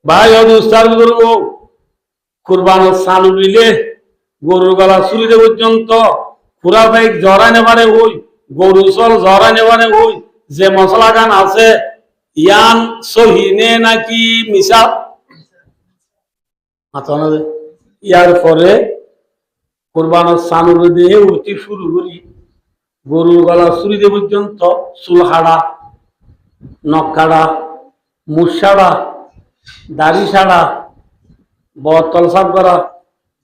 ভাই অনুষ্ঠান করবো কুরবানের সান উলিলে গরুর গলা চুরিতে পর্যন্ত পুরা বাইক জড়াই নেবারে হই গরু চল জড়াই নেবারে হই যে মশলা গান আছে ইয়ান সহিনে নাকি মিশা ইয়ার পরে কুরবানের সান দিয়ে উঠতে শুরু করি গরুর গলা চুরিতে পর্যন্ত চুল হাড়া নখ কাড়া মুখ সাড়া দাড়ি সাড়া বতল সাফ করা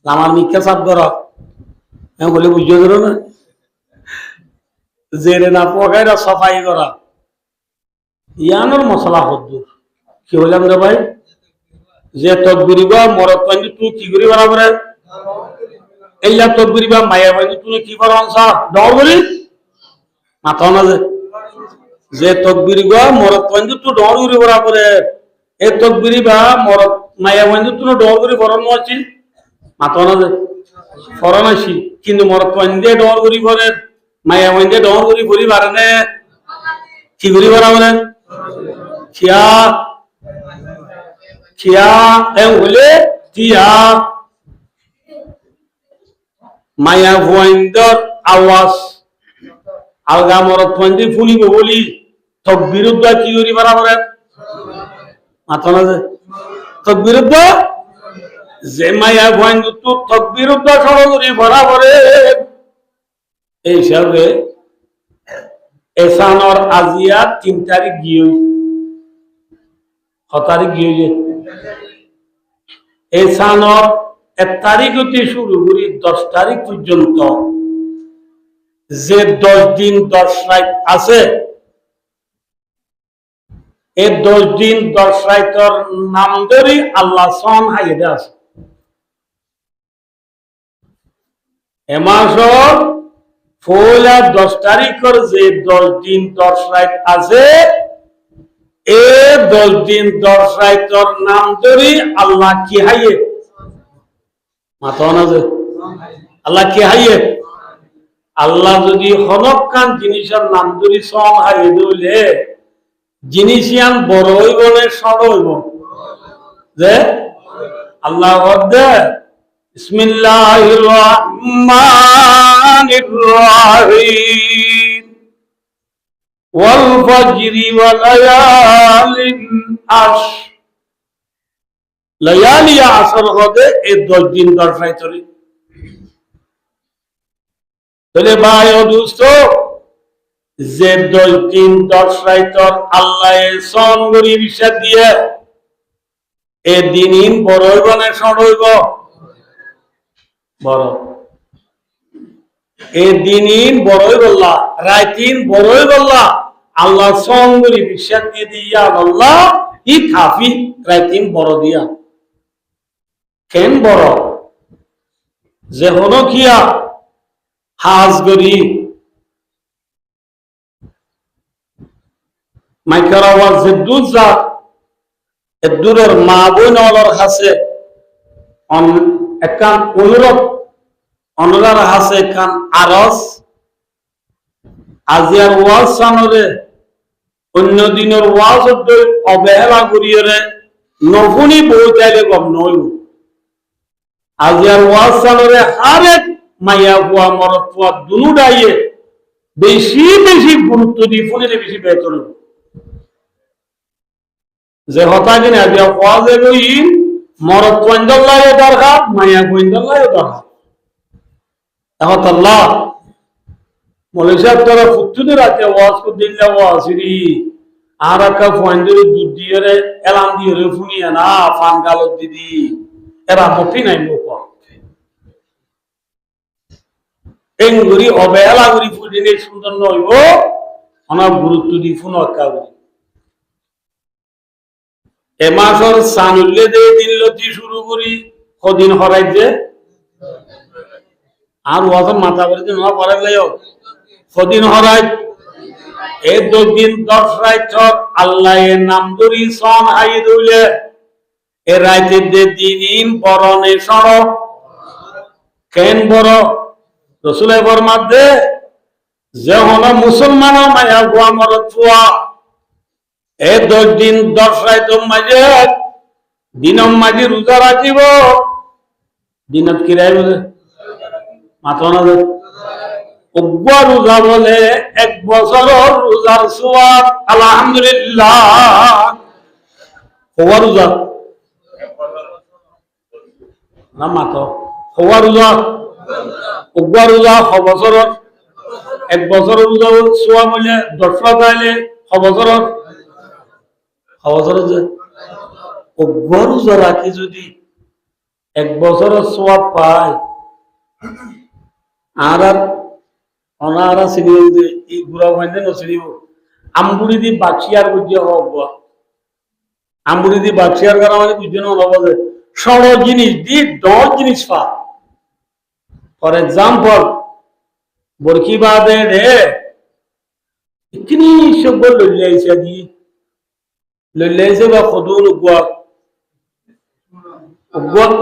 আমার মিথ্যা সাফ করা এমন বলে বুঝিয়ে ধরো না জেরে না পকাইরা সফাই করা ইয়ানোর মশলা হদ্দুর কি বললাম রে ভাই যে তকবিরি বা মরত পাইনি তুই কি করি বরাবরে এইলা তকবিরি বা মায়া পাইনি তুই কি কর ডর বলি মাথা না যে তকবিরি বা মরত পাইনি তুই ডর করি বরাবরে এই তকবিরি বা মরত মায়া পাইনি তুই ডর করি ফরন আছি মাথা না ফরন আসি কিন্তু মরত পাইনি দিয়ে ডর করি করে মায়া পাইনি দিয়ে ডর করি করি পারে কি করি বরাবরে খিয়া খিয়া এম হলে টিয়া মায়া ভয়ঙ্কর আওয়াজ আলগা মরত পয়েন্ট ফুলিব বলি তক বিরুদ্ধ কি করি বরাবর মাথা না তক বিরুদ্ধ যে মায়া ভয়ঙ্কর তক বিরুদ্ধ সরগরি বরাবরে এই হিসাবে এসানর আজিয়া 3 তারিখ গিয়ে 6 তারিখ গিয়ে এসানর 1 তারিখ হতে শুরু করি 10 তারিখ পর্যন্ত যে 10 দিন 10 রাত আছে এই 10 দিন 10 রাতের নাম ধরে আল্লাহ সন হাইদে আছে এ মাসর পয়লা 10 তারিখের যে 10 দিন 10 রাত আছে এই 10 দিন 10 রাতের নাম ধরে আল্লাহ কি হাইয়ে মাথা না যে আল্লাহ কি হাইয়ে আল্লাহ যদি হনকান জিনিসের নাম ধরে সং হাইয়ে দিলে জিনিসিয়ান বড় হইব না সড় হইব যে আল্লাহ বলতে বিসমিল্লাহির রহমানির রহিম ওয়াল ফাজরি ওয়া লায়ালিন আশর লায়ালি আসর হবে এই 10 দিন 10 রাত ধরে তাহলে ভাই ও দোস্ত যে 10 দিন 10 রাত আল্লাহ সন গরি বিশ্বাস দিয়ে এই দিন বড় হইব না ছোট হইব বড় এই দিন বড় হইব রাতিন বড় হইব আল্লাহ সন গরি বিশ্বাস দিয়ে দিয়া আল্লাহ ই কাফি রাতিন বড় দিয়া কেন বড় যে হলো কিয়া হাজ গরি মাইকার আওয়াজ যে দুধ যা দূরের মা বোন অলর হাসে একান অনুরোধ অনুরার হাসে একান আরস আজিয়ার ওয়াজ সানরে অন্য দিনের ওয়াজ অবহেলা করিয়ে নফুনি বই চাইলে গম নইব আজিয়ার ওয়াজ সানরে আরেক মাইয়া বুয়া মরদ বুয়া দুনু ডাইয়ে বেশি বেশি গুরুত্ব দিয়ে ফুনিলে বেশি বেতন যে হতা কিনা আজিয়া ওয়াজে গই মরদ পয়েন্দাল্লাহে দরকার মাইয়া পয়েন্দাল্লাহে দরকার এখন আল্লাহ মৌলভী সাহেব তোরা ফুটুনে রাতে ওয়াজ করে দিলে ওয়াজ আর একটা পয়েন্টের দুধ দিয়ে এলাম দিয়ে ফুনিয়া না ফান গালত দিদি এরা মফি নাই লোক এঙ্গুরি অবহেলা করি ফুটিনে সুন্দর নইব অনেক গুরুত্ব দি ফুন অক্কা করি এ মাসর সানুল্লে দিয়ে দিন লতি শুরু করি কদিন হরাই যে আর ওয়াজন মাথা করে দিন হরাই লাই কদিন হরাই এই 2 দিন 10 রাত আল্লাহ এর নাম ধরি সন হাই দইলে এ রাতে যে দিন পরনে সড়ক কেন বড় রসুলের ফরমাতে যে হলো মুসলমান মায়া গোয়া মরদ ফুয়া এই 10 দিন 10 রাত মাঝে দিনম মাঝে রোজা রাখিব দিনত কিরাই বলে মাথা না অজ্ঞা রোজা বলে 1 বছরের রোজার সওয়াব আলহামদুলিল্লাহ হওয়া রোজা না মাথা হওয়া রোজা অজ্ঞা রোজা 1 বছরের রোজা সওয়াব হলে 10 তাইলে 1 বছরের যে অজ্ঞা রোজা রাখি যদি 1 বছরের সওয়াব পায় আর অনারা সিনিয়র যে এই বুড়া হইলে নসিব আমবুড়ি দি বাক্সিয়ার বুঝিয়ে হওয়া আমবুড়ি দি বাক্সিয়ার করা মানে বুঝিয়ে না হবো যে সরল জিনিস দি 10 জিনিস পা ফর এক্সাম্পল বরকি বাদে রে ইতনি সব লইলাইছে দি লইলাইছে বা খদুন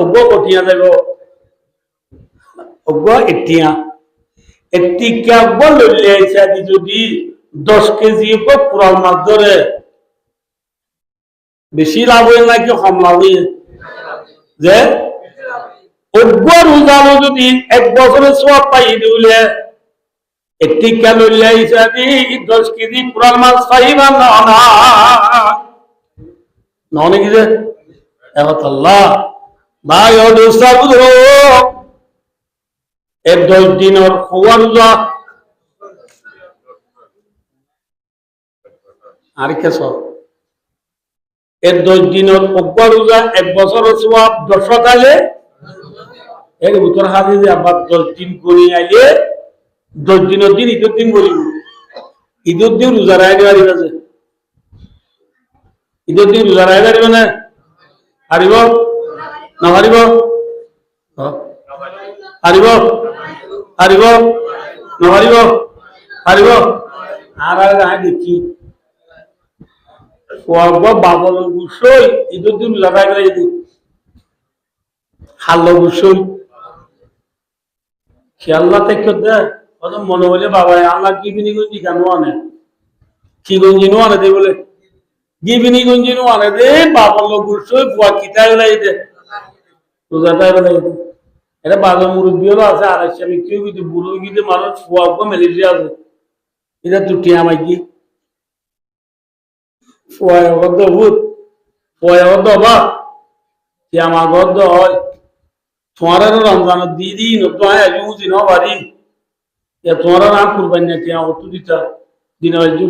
উগা কটিয়া যাব উগা ইটিয়া একটি কেবল লইলাইছে দি যদি 10 কেজি পুরাল মাছ ধরে বেশি লাভ হয় নাকি কম লাভ হয় যে অজ্ঞা রোজানো যদি 1 বছরের সওয়াব পাই দিলে একটি ক্যালোরি হিসাবে 10 কেজি পুরাল মাছ পাইবা না ননে কি যে আল্লাহ ভাই ও দোস্তা বুঝো 10 দিনের খোয়া রোজা আর কে সব 10 দিনের অজ্ঞা রোজা 1 বছরের সওয়াব 10 তাইলে এর উত্তর হাজি যে আবার 10 দিন করে আইলে 10 দিনের দিন ঈদের দিন বলিব ঈদের দিন রোজা রাখতে পারিব আছে ঈদের দিন রোজা রাখতে পারিব না পারিব না পারিব পারিব পারিব না পারিব পারিব আর আর দেখি বাবল গুসই ঈদের দিন রোজা রাখতে পারি হাল্লো গুসই খেয়াল্লা থেকে দেয় মনে হলে বাবা আল্লাহ কি বিনি গঞ্জি কেন আনে কি গঞ্জি নো আনে দে বলে গিবিনি গঞ্জি নো আনে দে বাবার লোক গুসই বুয়া কিতাই লাই দে রোজাটাই লাই দে এটা বাজার মুরব্বী হলো আছে আর আমি কেউ কিন্তু বুড়ো কিন্তু মানুষ ফুয়া ম্যালেরিয়া আছে এটা টুটি আমায় কি ফুয়া গদ্দ ভূত ফুয়া গদ্দ বা কি আমার গদ্দ হয় তোমার রমজান দিদিন তো আজ উজি ন বাড়ি তোমার না কুরবানি না কিয়া অত দিতা দিন আইজু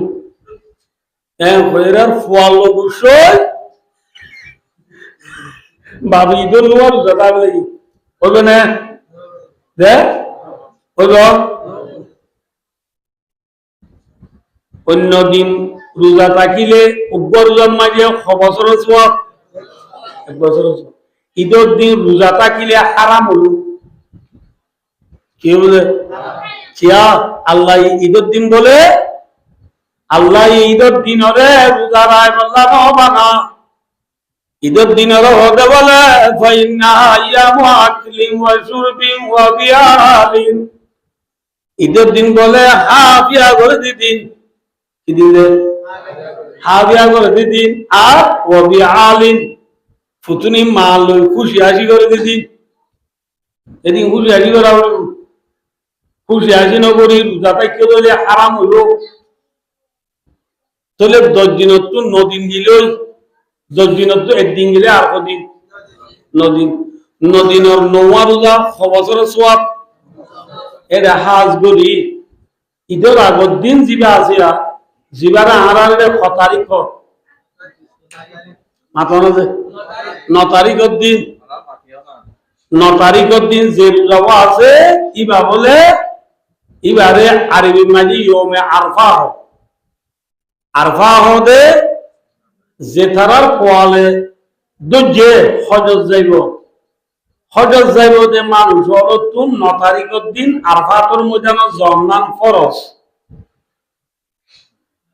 হইরার ফুয়াল বসই বাবু ঈদের লোয়ার জাদা লাগি হইবে না দে হইব অন্য দিন রোজা থাকিলে রোজার মাঝে 1 বছরের সওয়াব 1 বছরের সওয়াব ঈদের দিন রোজা থাকিলে হারাম হলো কি বলে কিয়া আল্লাহ ঈদের দিন বলে আল্লাহ ঈদের দিন রে রোজা রায় বললাম হবে না ঈদের দিন হতে বলে ফাইন্না ইয়ামু আকলিম ওয়া শুরবিন ওয়া বিয়ালিন ঈদের দিন বলে হাফিয়া করে দিদিন কি দিলে হাফিয়া করে দিদিন আর ওয়া বিয়ালিন ফুতুনি মাল খুশি হাসি করে দিদিন এদিন খুশি হাসি করা হলো খুশি হাসি নগরী রোজা থাকতে বলে হারাম হইল তাহলে 10 দিনের তো 9 দিন দিলেই 10 দিনের তো একদিন গেলে আর কদিন 9 দিন 9 দিনের 9 রোজা 1 বছরের সওয়াব এর হাজ গরি ঈদের আগের দিন জিবা আছে জিবারা হারারে 6 তারিখ মাথা না যে 9 তারিখের দিন 9 তারিখের দিন যে রোজা আছে ইবা বলে ইবারে আরবি মাঝে ইয়মে আরফা আরফা হদে যে তারার কোয়ালে দুজে হজত যাইব দে মানুষ হলো তুম 9 তারিখের দিন আরফাতর ময়দানে জমনান ফরজ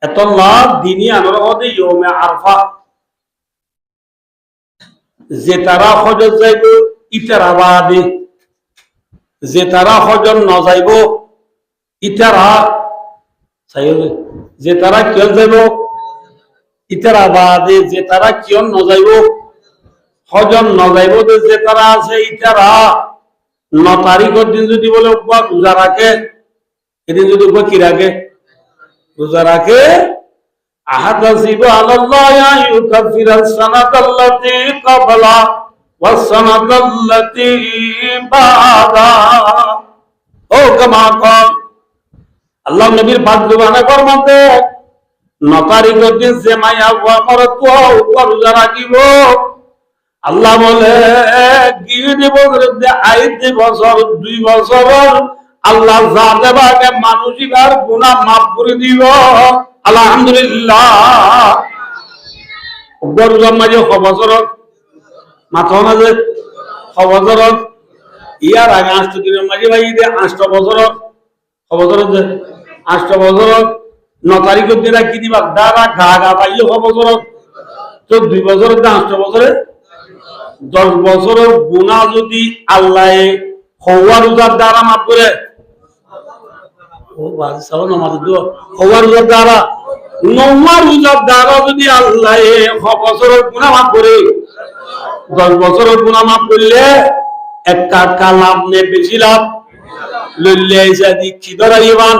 এত লাভ দিনই আনর হদে ইয়মে আরফা যে তারা হজত যাইব ইতারা বাদে যে তারা হজত ন যাইব ইতারা চাইবে যে তারা কিয় যাইব ইতারা বাদে যে তারা কিয় ন যাইব হজম নজাইব যে তারা আছে ইতারা 9 তারিখের দিন যদি বলে রোজা রাখে, এদিন যদি কি রাখে, রোজা রাখে, আহাদাসিবু আলাল্লাহি ইউকাফিরাস সানাতাল্লাতী ক্বাবলা ওয়াস সানাতাল্লাতী বাদা। ও কামা ক্বাল, আল্লাহ নবীর পাক জবানে ফরমাতে 9 তারিখের দিন যে মাইয়া মরত রোজা রাখিব, আল্লাহ বলে বছর 2 বছর আল্লাহ যা দেবাকে মানুষিকার গুনাহ মাফ করে দিব। আলহামদুলিল্লাহ। মাঝে বছর মাথা না যে বছর ইয়ার আগে 8 দিনের মাঝে ভাই 8 বছর বছর যে 8 বছর 9 তারিখের দিন কি দিবা দাঁড়া গা গা পাইলে বছর তো 2 বছর 8 বছরে 10 বছরের গুনাহ যদি আল্লাহ হওয়া রোজার দ্বারা মাফ করে, ও বাজ সাও নামাজ দোয়া হওয়া রোজার দ্বারা, নওয়া রোজার দ্বারা যদি আল্লাহ 100 বছরের গুনাহ মাফ করে, 10 বছরের গুনাহ মাফ করলে একটা লাভ নেই, বেশি লাভ লইলে আইসা দিচ্ছি ধরাইবান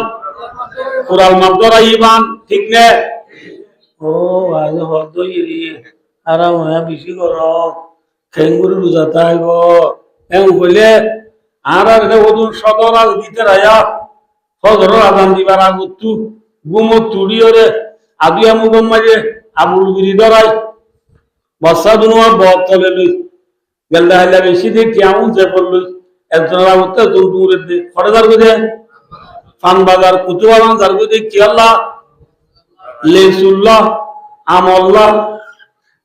কোরআন মাফ ধরাইবান, ঠিক না? ও আজ হদই আরাম হয়ে বেশি করো খেঙ্গুরি রোজা তাইব এমন বললে আর ওদুন সদর আজ দিতে রায়া সদর আদান দিবার আগতু গুমো তুড়িওরে আদিয়া মুগম মাঝে আবুল গিরি ধরাই বর্ষা দুনুয়া বতলে লই গেলদা হাইলা বেশি দিয়ে কেমন যে পড়লই একজন আগতে দূরে দে ফটেদার গদে ফান বাজার কুতুবাগান যার গদে কি আল্লাহ লেসুল্লাহ আমল্লাহ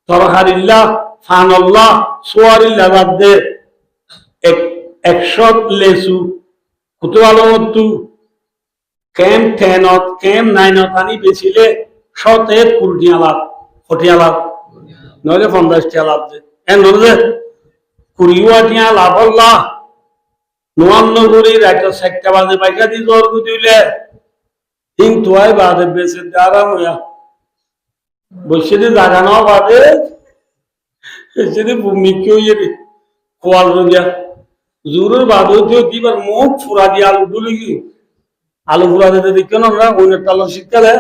তরহারিল্লাহ ফানল্লাহ সোয়ারিল্লাহ বাদ দে 100 লেসু কুতুবালমতু কেম 10 কেম 9 আনি বেচিলে 100 কুলটিয়া লাভ ফটিয়া লাভ নইলে 50 টিয়া লাভ দে এন নলে 20 টিয়া লাভ আল্লাহ 99 করে রাইতো 7টা বাজে বাইকা দি জোর গুদিলে কিন্তু আই বাদে বেচে আরাম হইয়া বসে দিয়ে জাগানো বাদে যদি ভূমি কেউ কোয়াল রোজা জোরের বাদ হইতে দিবার মুখ ফুরা দিয়ে আলু ডুলে কি আলু ফুরা দিতে দেখে না ওইনের তালা শীতকালে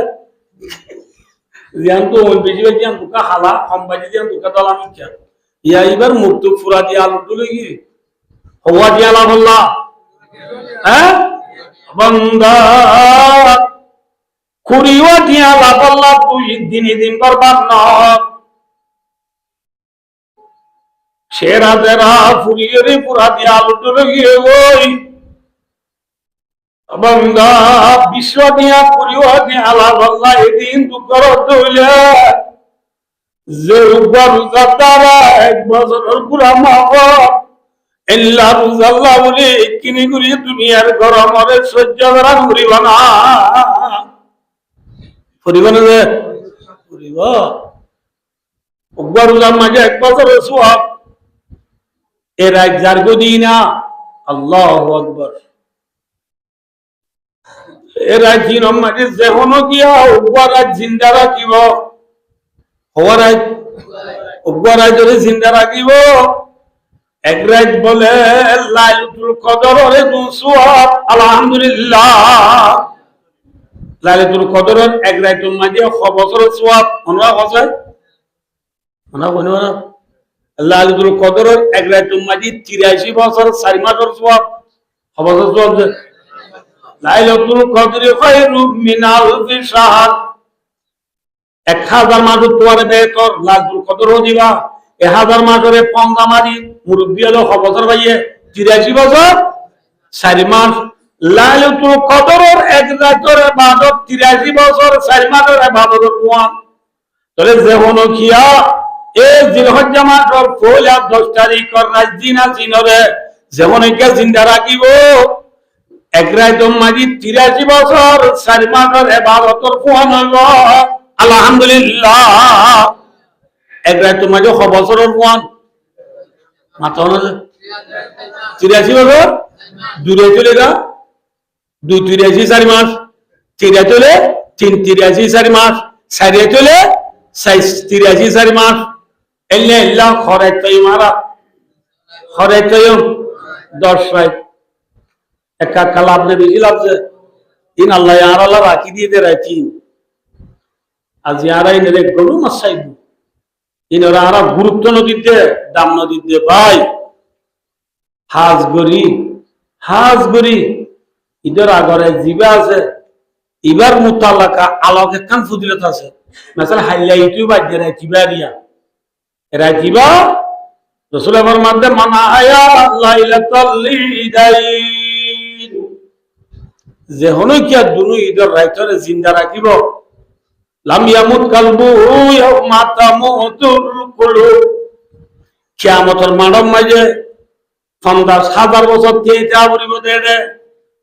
জ্ঞান তো ওই বেশি বেশি দুকা হালা কম বাজি দিয়ে দুকা তালা মিথ্যা ইয়া এবার মুখ তো ফুরা দিয়ে আলু ডুলে কি হওয়া দিয়ে আলা বললা হ্যাঁ বন্দা খুরিও দিয়া লাপাল্লা তুই দিন বরবাদ না সেরা তেরা ফুরিয়ে পুরা দিয়া আলু ডুলে গিয়ে ওই বন্দা বিশ্ব দিয়া খুরিও দিয়া লাপাল্লা এদিন দুঃখর হইলে যে রোজার দ্বারা 1 বছরের পুরা মাফ এল্লা রোজাল্লাহ বলে কিনি করি দুনিয়ার গরমরে সহ্য করা করিব না পরিবারে যে পরিব রোজার মাঝে 1 বছরের সওয়াব এর এক যার গদিনা আল্লাহু আকবার এর এক দিন মাঝে যেহন গিয়া উপর রাত জিন্দা রাখিব হওয়ার উপর রাত যদি জিন্দা রাখিব এক রাত বলে লাইলাতুল কদরের সওয়াব আলহামদুলিল্লাহ লাইলাতুল কদরের এক রাতের মাঝে 100 বছরের সওয়াব মনে আছে মনে মনে লাইলাতুল কদরের এক রাতের মাঝে 83 বছর 4 মাসের সওয়াব 100 বছর সওয়াব লাইলাতুল কদরে খায়রুম মিন আলফি শাহর 1000 মাস তোয়ারে বেতর লাইলাতুল কদর দিবা 1000 মাসের 15 মাসি মুরব্বি হলো 100 বছর ভাইয়ে 83 বছর 4 মাস লাইলাতুল কদরের এক রাতের ইবাদত 83 বছর 4 মাসের ইবাদতের সমান তাহলে যেমন কিয়া এই জিলহজ্জা মাসের পয়লা 10 তারিখের রাত দিনা জিনরে যেমন কে জিন্দা রাখিব এক রাতের মাঝে 83 বছর 4 মাসের ইবাদতের সমান হইব আলহামদুলিল্লাহ এক রাতের মাঝে 100 বছরের সমান মাত্র 83 বছর দূরে চলে গা 283 4 মাস 3 চলে 383 4 মাস 4 চলে 83 4 মাস এলে এল্লা খরে তৈ মারা খরে তৈ 10 রাত একা কালাব নে বেশি লাগছে ইন আল্লাহ আর আল্লাহ রাখি দিয়ে দে রাখি আজ ইয়ারাই নেলে গরু মাসাইব ইনরা আর গুরুত্ব নদীতে দাম নদীতে ভাই হাজ গরি ইদের আগরে জিবা আছে ইবার মুতালাকা আলোকে কান ফজিলত আছে মাসাল হাইলাইটু বাজে রে জিবা দিয়া এরা জিবা রাসূল আমার মধ্যে মানা আয়া লাইলাতুল ঈদাইন যে হনো কি দুনু ইদের রাইতরে জিন্দা রাখিব লাম ইয়ামুত কালবু ইয়াউমা তামুতুল কুলুব কিয়ামতের মানব মাঝে 50,000 বছর দিয়ে যা পরিব দেড়ে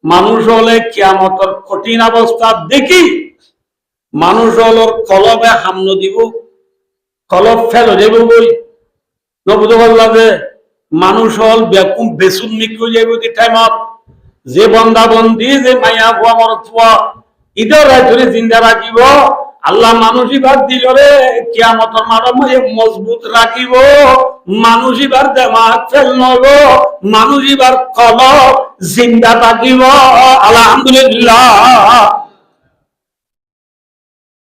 মানুষ হলে কিয়ামতের কঠিন অবস্থা দেখি মানুষ হলোর কলবে হামল দিব কলব ফেল যাব বই নবুঝ বললা যে মানুষ হল বেকুম বেসুন মিকু যাইব দি টাইমত যে বন্দা বন্দি যে মাইয়া বুয়া মরতুয়া ইদর রাইতরে জিন্দা রাখিব আল্লাহ মানুষই বাদ দিল রে কিয়ামতের মানব মাঝে মজবুত রাখিব মানুষই বার দেমাগ ফেল নব মানুষই বার কলব জিন্দা থাকিব আলহামদুলিল্লাহ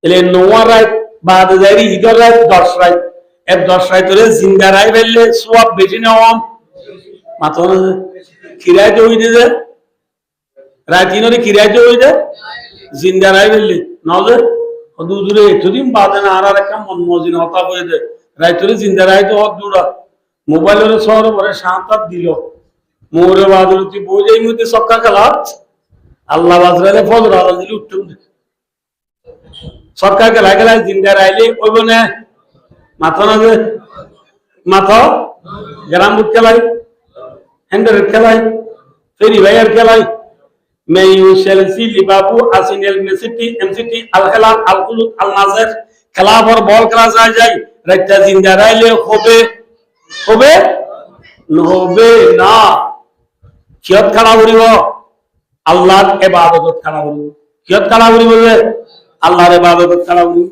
এলে নোয়া রাত বাদ যাই ইদর রাত 10 রাত এর 10 রাত ধরে জিন্দা রাই ফেললে সওয়াব বেশি নেওয়াম মাত্র খিরাইতে হই দে রাতিনরে খিরাইতে হই দে জিন্দা রাই ফেললে নলে দুদুরে এতদিন বাদে না আর একটা মন মজিন হতা হয়ে দে রাইতরে জিন্দা রাইতে হত দুরা মোবাইলের শহর পরে 7-8 দিল মোরে বাদলতি বোঝাই মধ্যে সক্কা খেলা আল্লাহ বাজরালে ফজর আলাল দিল উঠতুম সক্কা খেলা খেলা জিন্দা রাইলে ওই বনে মাথা না যে মাথা গ্রাম বুট খেলাই হ্যান্ডের খেলাই ফেরি ভাইয়ের খেলাই মেয়ু চেলসি লিভারপুল আর্সেনাল মেসিটি এমসিটি আল হেলাল আল কুলুত আল নাসর খেলা পর বল খেলা যায় রাইতা জিন্দা রাইলে হবে হবে না কিয়ত খেলা করিব আল্লাহর ইবাদত খেলা করিব কিয়ত খেলা করিব যে আল্লাহর ইবাদত খেলা করিব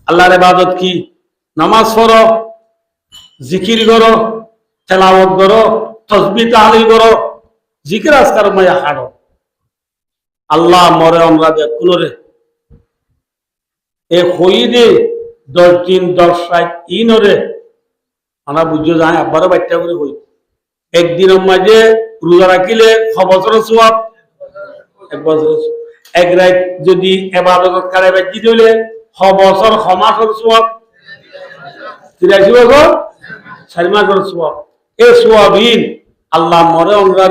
আল্লাহর ইবাদত কি নামাজ পড়ো জিকির করো তেলাওয়াত করো তাসবিহ তাহলিল করো জিকির আজকার মায়া হাড়ো আল্লাহ মরে আমরা দে কুলরে এ হইদে 10 দিন 10 রাত ইনরে আমরা বুঝো যায় আবারও বাচ্চা করে হই একদিনের মাঝে রোজা রাখিলে 6 বছর সওয়াব 1 বছর এক রাত যদি ইবাদত করে বাকি দিলে 6 বছর 6 মাসের সওয়াব 83 বছর 4 মাসের সওয়াব এ সওয়াবিন আল্লাহ মরে আমরা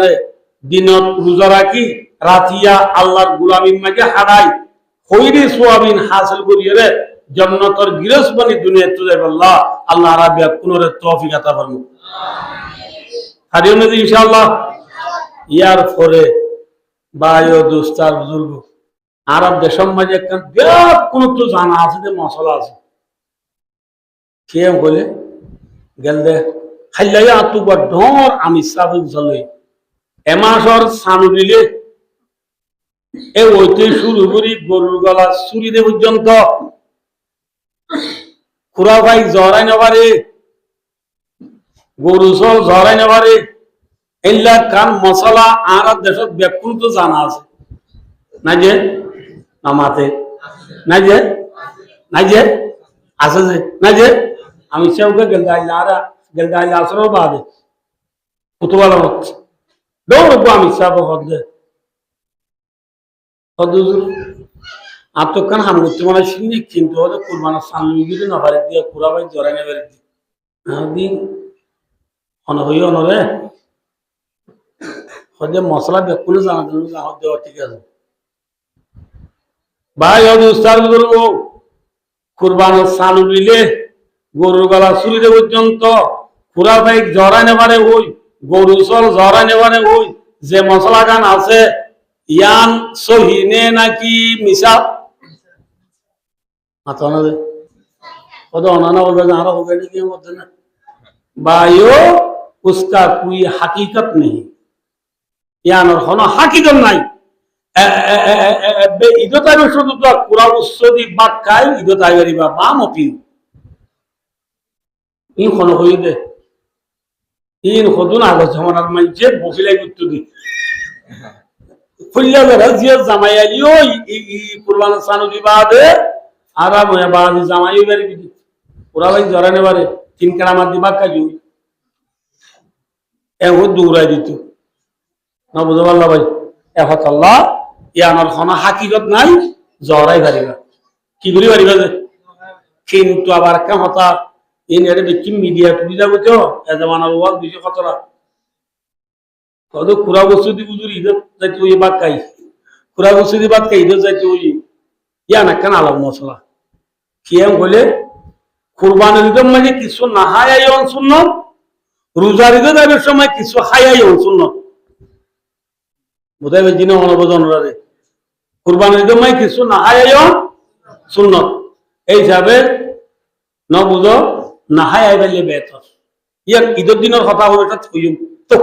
দিনত রোজা রাখি রাতিয়া আল্লাহর গোলামির মাঝে হারাই হইরি সোয়াবিন হাসিল করিয়ে রে জান্নাতের গিরস বনি দুনিয়া তুলে আল্লাহ আল্লাহ রাব্বিয়া কুনরে তৌফিক আতা ফরমু হাদিও নবী ইনশাআল্লাহ ইয়ার পরে বায়ো দোস্তার বুজুর্গ আরব দেশের মাঝে একটা বিরাট কোন তো জানা আছে যে মশলা আছে কে বলে গেল দে খাইলাইয়া আতু বা ডর আমি সাবুল চলে এমাসর সানু দিলে এ ওইতে শুরু করি গরুর গলা চুরি দে পর্যন্ত খুড়া ভাই জড়াই নেবারে গরু চল জড়াই নেবারে এল্লা কান মশলা আর দেশত ব্যাকুল তো জানা আছে না যে নামাতে না যে আছে যে না যে আমি সেওকে গেলদাইলা আর গেলদাইলা আসর বাদে কুতুবালা হচ্ছে দৌড়বো আমি সাব হদ্দে আত্মকান হাম করতে মানে শুনি কিন্তু ওদের কুরবানা সামনে গিয়ে না পারে দিয়ে পুরা ভাই জড়াই নেবে দিন অন হই অনরে হদে মশলা বেকুলে জানা জন্য জানা দেওয়া ঠিক আছে ভাই ওদের উস্তাদ করবো কুরবানা সালু দিলে গরুর গলা চুরিতে পর্যন্ত পুরা ভাই জড়াই নেবারে ওই গরু চল জড়াই নেবারে ওই যে মশলা গান আছে ইয়ান সহিনে নাকি মিশা আতানা দে ওদে অনানা বলবে আরো হবে নাকি মধ্যে না ভাইও उसका कोई हकीकत नहीं यान और होना हकीकत नहीं ইদো তাইবে শুধু তো কুরা উৎসদি বাক্কাই ইদো তাইবারি বা মা মতি ইন কোন হই দে ইন হদুন আগত জমানার মাইজে বকিলাই গুত্তু দি ফুল্লা বেরা জিয়া জামাই আলিও ই কুরবান সানু দি বাদে আরা ময়া বাদি জামাই বেরি দি পুরা ভাই জরানে বারে তিন কারামাত দি বাক্কা জু এ ও দৌড়াই দিত না বুঝা পারলা ভাই এখন আল্লাহ ইয়ানোর কোনো হাকিকত নাই জরাই পারিবা কি করি পারিবা যে কিন্তু আবার একটা কথা ইন এর বেশি মিডিয়া তুলি যাবো তো এজমানার ওয়াল দুইশো খতরা কত কুরা বস্তু দি বুঝুর ইদত যাইতে ওই বাদ খাই কুরা বস্তু দি বাদ খাই ইদত যাইতে ওই ইয়া না কেন আলাম মশলা কিয়াম হলে কুরবানের ঈদের মাঝে কিছু না হায়াই অনশূন্য রোজার ঈদের সময় কিছু হায়াই অনশূন্য বোধহয় দিনে অনবদন রে কুরবানের ঈদের মাঝে কিছু না হায়াই শূন্য এই হিসাবে ন বুঝো না হায়াই বেলে বেতর ইয়ার ঈদের দিনের কথা হবে এটা থইম তো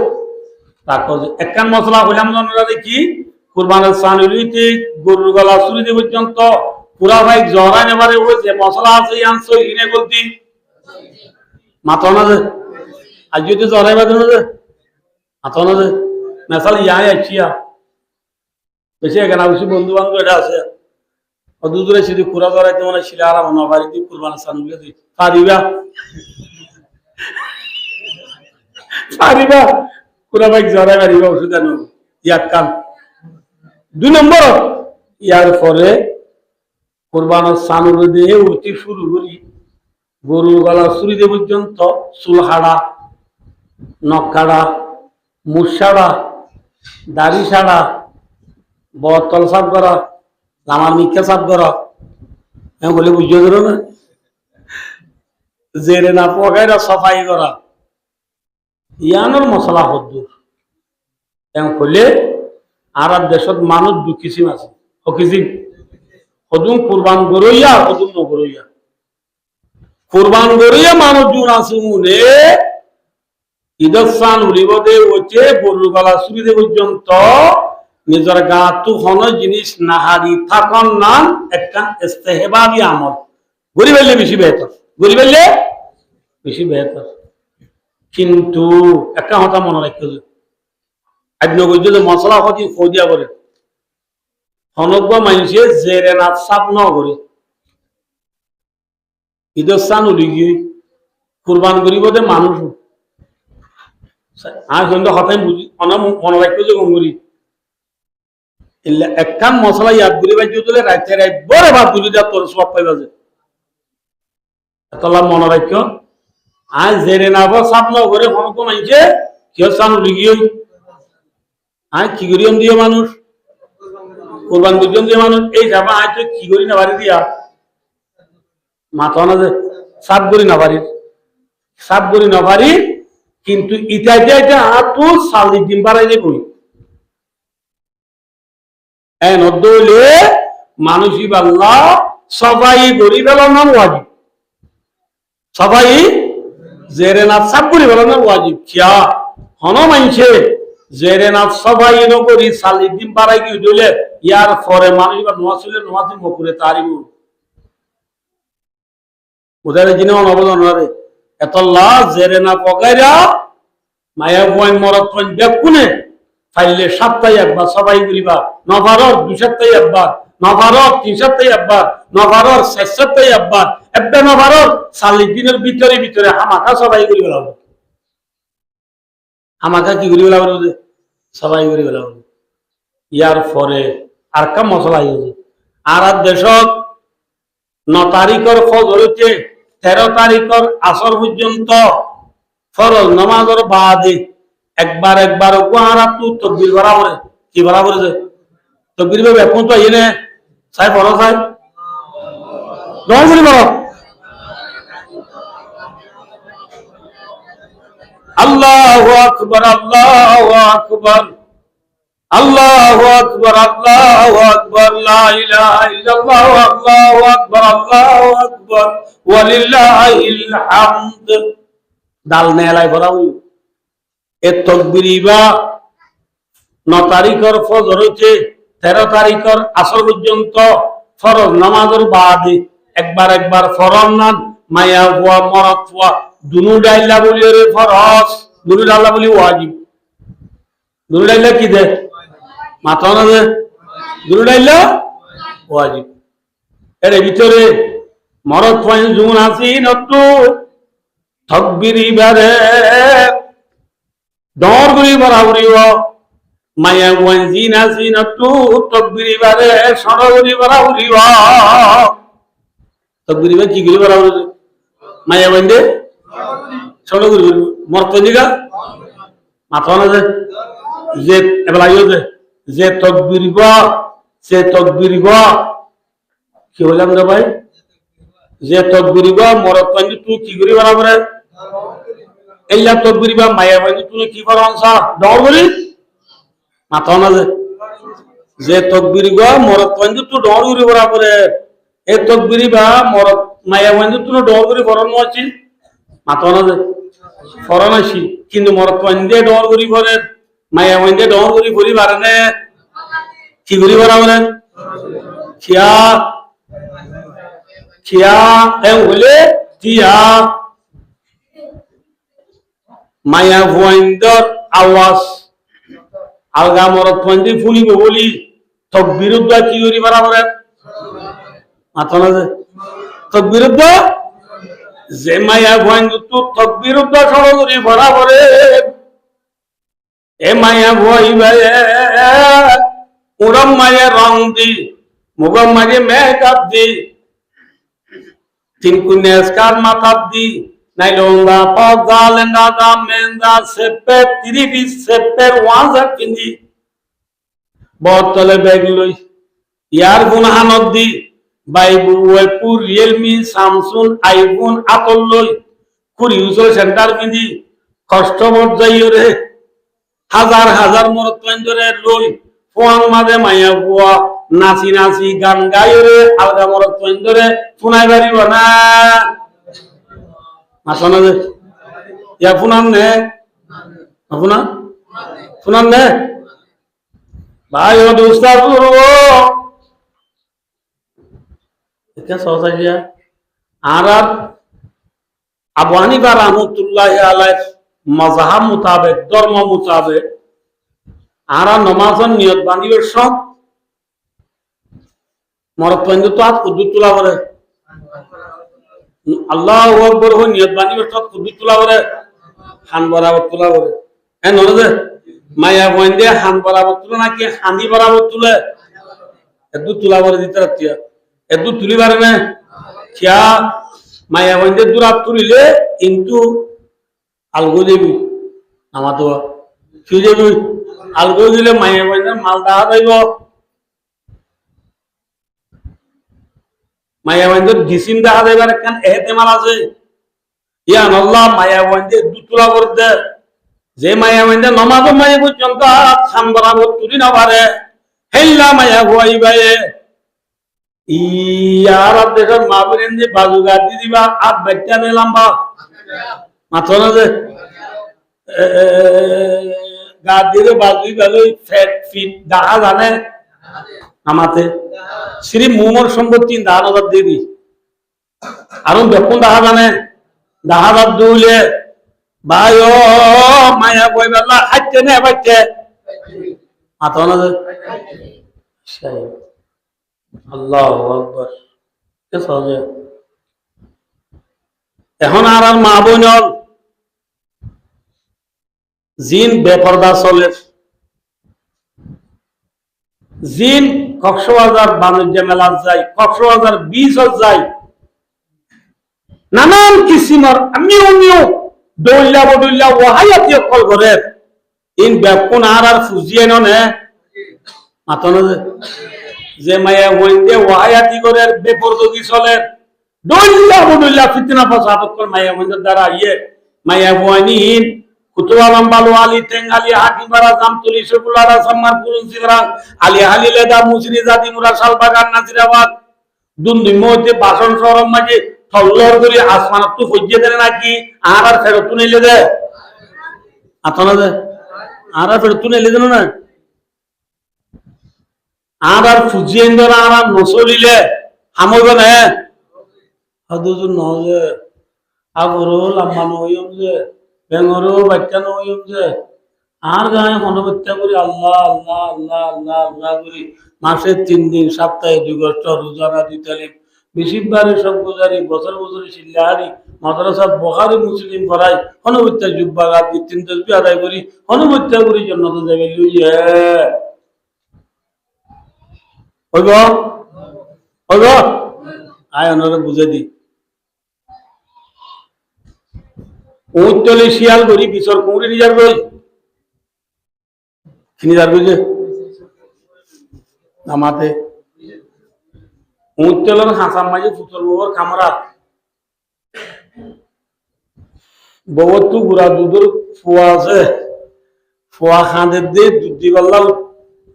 তারপর একখান মশলা হইলাম জনরা দেখি কুরবানের সানুরিতে গরুর গলা চুরি পর্যন্ত পুরা ভাই জহরা নেবারে ওই যে মশলা আছে আনছো ইনে বলতি মাথা না যে আজ যদি জহরাই বাদে না যে মাথা না যে মেসাল ইয়াই আছিয়া বেশি এখানে বেশি বন্ধু বান্ধব এটা আছে দুদূরে শুধু কুড়া জহরাইতে মানে শিলা আরাম নবারি দি কুরবানের সানুরিতে দিই পারিবা পারিবা পুরা ভাই জহরাই পারিবা ওষুধ আনো ইয়াক কান 2 নম্বর ইয়ার পরে কুরবানের সানুর দিয়ে অতি শুরু করি গরুর গলা চুরি দিয়ে পর্যন্ত চুল হাড়া নখ কাড়া মুখ সাড়া দাড়ি সাড়া বতল সাফ করা লামার মিথ্যা সাফ করা আমি বলে বুঝিয়ে ধরো না জেরে না পকাইরা সফাই করা ইয়ানোর মশলা হদ্দুর এম করলে আর দেশত মানুষ দু কিসিম আছে ও কিসিম হদুম কুরবান গরইয়া হদুম নগরইয়া কুরবান গরইয়া মানুষ জুন আছে মুনে ঈদসান উলিবদে ওচে গরুর গলা চুরিদে পর্যন্ত নিজের গাতু হন জিনিস নাহারি থাকন নাম একটা ইস্তেহবাবি আমল গরিবেলে বেশি বেহতর গরিবেলে বেশি বেহতর কিন্তু একটা কথা মনে রাখতে আজ যে মশলা হতি খোঁজিয়া করে হনজ্ঞ মানুষে জেরে না সাপ ন করে ঈদের স্থান উলি গিয়ে কুরবান করিব দে মানুষ আর কিন্তু হঠাৎ বুঝি মনে রাখতে যে গঙ্গুরি একখান মশলা ইয়াদ করি বাইতে দিলে রাইতে রাইত বড় ভাত তুলি দেওয়া তোর সব পাইবা যে এতলা মনে রাখ আজ জেরে না সাপ ন করে হনজ্ঞ মানুষে কেউ স্থান উলি গিয়ে আজ কি করি দিয়ে মানুষ কুরবান পর্যন্ত মানুষ এই যাবা আজ তো কি করি না বাড়ি দিয়া মাথা না যে সাপ করি না বাড়ির সাপ করি না বাড়ির কিন্তু ইটাইতে এটা আতো সালি ডিম বাড়াই যে করি নদলে মানুষই বাল্লা সবাই গরি বেলার নাম ওয়াজিব সবাই জেরে না সাপ করি বেলার নাম ওয়াজিব কিয়া হন মানছে জেরে না সবাই নকরি সালি ডিম বাড়াই গিয়ে দিলে ইয়ার পরে মানুষ বা নোয়া ছিল নোয়াতে মকুরে তারিব ওদের জিনে অনবদান রে এতলা জেরে না পকাইরা মায়া বই মরত দেখুনে ফাইলে সপ্তাহে একবার সবাই করিবা নভারর 2 সপ্তাহে একবার নভারর 3 সপ্তাহে একবার নভারর 6 সপ্তাহে একবার একটা নভারর 40 দিনের ভিতরে হামাকা সবাই করিবা লাগবে হামাকা কি করিবা লাগবে সবাই করিবা লাগবে ইয়ার পরে আর কাম মশলা হয়েছে আর দেশত 9 তারিখের ফজর হইতে 13 তারিখের আসর পর্যন্ত ফরজ নামাজের বাদে একবার গুহারা তু তকবীর বরাবর কি বরাবর যে তকবীর ভাবে এখন তো এনে সাই বড় সাই নয় বলো আল্লাহু আকবার আল্লাহু আকবার আল্লাহু আকবার আল্লাহু আকবার লা ইলাহা ইল্লাল্লাহু আল্লাহু আকবার ওয়ালিল্লাহিল হামদ দাল নেলাই বরাবর এ তকবীর বা 9 তারিখের ফজর হইতে 13 তারিখের আসর পর্যন্ত ফরজ নামাজের বাদে একবার একবার ফরজ না মায়া হুয়া মরদ হুয়া দুনু ডাইলা বলি রে ফরজ দুনু ডাইলা বলি ওয়াজিব দুনু ডাইলা কি দে মাথা না দে দুনু ডাইলা ওয়াজিব এর ভিতরে মরদ পয়েন জুন আসি নটু থকবিরি বারে ডর গুলি বরাবরি মায়া পয়েন জিন আসি নটু থকবিরি বারে সরগুলি বরাবরি থকবিরি বা কি গুলি বরাবরি মায়া পয়েন দে সরগুলি মরদ পয়েন দিগা মাথা না দে যে এবার আইও যে তকবির গো সে তকবির গো কি বললাম রে ভাই যে তকবির গো মরদ পাঞ্জি তুই কি করি বরাবর এইলা তকবির বা মায়া পাঞ্জি তুই কি কর আনসা ডর বলি মাথা না যে তকবির গো মরদ পাঞ্জি তুই ডর করি বরাবর এই তকবির বা মরদ মায়া পাঞ্জি তুই ডর করি বরণ আছে মাথা না ফরন আসি কিন্তু মরদ পাঞ্জি ডর করি করে মায়া পাঞ্জি ডর করি করি বারনে কি করি বরাবর খিয়া খিয়া এম হলে টিয়া মায়া ভয়ঙ্কর আওয়াজ আলগা মরদ পয়েন্টে ফুলিব বলি তক বিরুদ্ধ কি করি বরাবর মাথা না তক বিরুদ্ধ যে মায়া ভয়ঙ্কর তক বিরুদ্ধ সরগরি বরাবর এ মায়া ভয় ভাই উড়ম মায়া রং দি মুগম মাঝে মেকআপ দি তিনকুনেস্কার মাথার দি নাইলঙ্গা পগা লেঙ্গা দা মেন্দা সেপে তিরিবি সেপের ওয়াজা কিনি বতলে ব্যাগ লই ইয়ার গুনহানত দি বাইবু ওয়েপু রিয়েলমি স্যামসুং আইফোন আপল লই কুড়ি ইউজার সেন্টার কিনি কাস্টমার যাইও রে হাজার হাজার মরত পয়েন্টরে লই ফোন মাঝে মাইয়া বুয়া নাচি নাচি গান গাইও রে আলগা মরত পয়েন্টরে শুনাই পারিব না মাথা দে ইয়া ফুনান নে ফুনা ফুনান নে ভাই ও দোস্তার করব এটা সহজ আছে আর আবু হানিফা রাহমাতুল্লাহ আলাইহি মাযহাব মোতাবেক ধর্ম মোতাবেক আর নামাজের নিয়ত বাঁধিবার সব মরদ পয়েন্ট তো আজ কুদ্দুত তোলা করে আল্লাহু আকবার হো নিয়ত বাঁধিবার সব কুদ্দুত তোলা করে হান বরাবর তোলা করে হ্যাঁ নরে মায়া পয়েন্ট হান বরাবর তোলা নাকি হানি বরাবর তুলে এদু তোলা করে দিতে রাখিয়া এদু তুলি পারে না কিয়া মায়া পয়েন্ট দূরাত তুলিলে কিন্তু আলগো দেবি আমার তো কি দেবি আলগো দিলে মায়া পয়েন্ট মাল দেখা যাইব মায়া পয়েন্ট ডিসিম দেখা যাইবার একখান এহতেমাল আছে ইয়ান আল্লাহ মায়া পয়েন্ট দু তোলা করতে যে মায়া পয়েন্ট নমাজ মায়া পর্যন্ত খান বরাবর তুলি না পারে হেল্লা মায়া ভুয়াই ভাই ইয়ার দেশের মা বলেন যে বাজু গাদি দিবা আর বাচ্চা নিলাম বা মাথা না যে গা দিয়ে বাজুই ভালোই ফ্যাট ফিট দেখা জানে আমাতে শ্রী মোমর সম্পত্তি দাহাজ দিয়ে দি আর দেখুন দেখা জানে দাহাজ দুলে ভাই ও মায়া বই বেলা হাঁটতে নে বাচ্চা মাথা না যে আল্লাহু আকবার কে সহজে এখন আর মা বোন জিন বেপরদা চলে জিন কক্সবাজার বাণিজ্য মেলা যায় কক্সবাজার বিচত যায় নানান কিসিমর আমিও দৌল্লা বদুল্লা ওহাইয়াতি অকল করে ইন বেপন আর ফুজিয়ে নে মাথা না যে মায়া হইতে ওহাইয়াতি করে বেপরদগি চলে দৌল্লা বদুল্লা ফিতনা ফাসাদ অকল মায়া হইতে দ্বারা ইয়ে মায়া হইনি কুতুবা লম্বালো আলী তেঙ্গালি হাকিমারা জামতুলি শকুলারা সম্মার পুরুষ সিগরা আলী হালি লেদা মুসরি জাতি মুরা শালবাগান নাজিরাবাদ দুন্দি মধ্যে বাসন শহরম মাঝে থল্লর করে আসমানত তো ফজ্জে দেয় নাকি আর ফেরত নিলে দে আতনা দে আর ফেরত নিলে দেন না আর ফুজিয়ে ধরা আর নচলিলে আমইব না দুজন নহলে আগরও লাম্বা নহইম যে বেঙরও বাচ্চা নহইম যে আর গায়ে মনোবত্যা করি আল্লাহ আল্লাহ আল্লাহ আল্লাহ আল্লাহ করি মাসে 3 দিন সপ্তাহে 2 কষ্ট রোজা রাখি তালিম বেশিরভাগে সব গুজারি বছর বছরে শিল্লাহারি মাদ্রাসা বখারি মুসলিম পড়াই হনুবত্যা জুব্বা গাছ 3 তসবি আদায় করি হনুবত্যা করি জন্নত যাবে লইয়ে হইব হইব আয় ওনারা বুঝে দি উঁচলে শিয়াল করি পিছর কুঁড়ি নিজার কই নিজার কই যে নামাতে উঁচলের হাসান মাঝে ফুচর ববর খামরা ববর তু গুড়া দুধের ফুয়া আছে ফুয়া খাঁদের দিয়ে দুধ দি পারলাম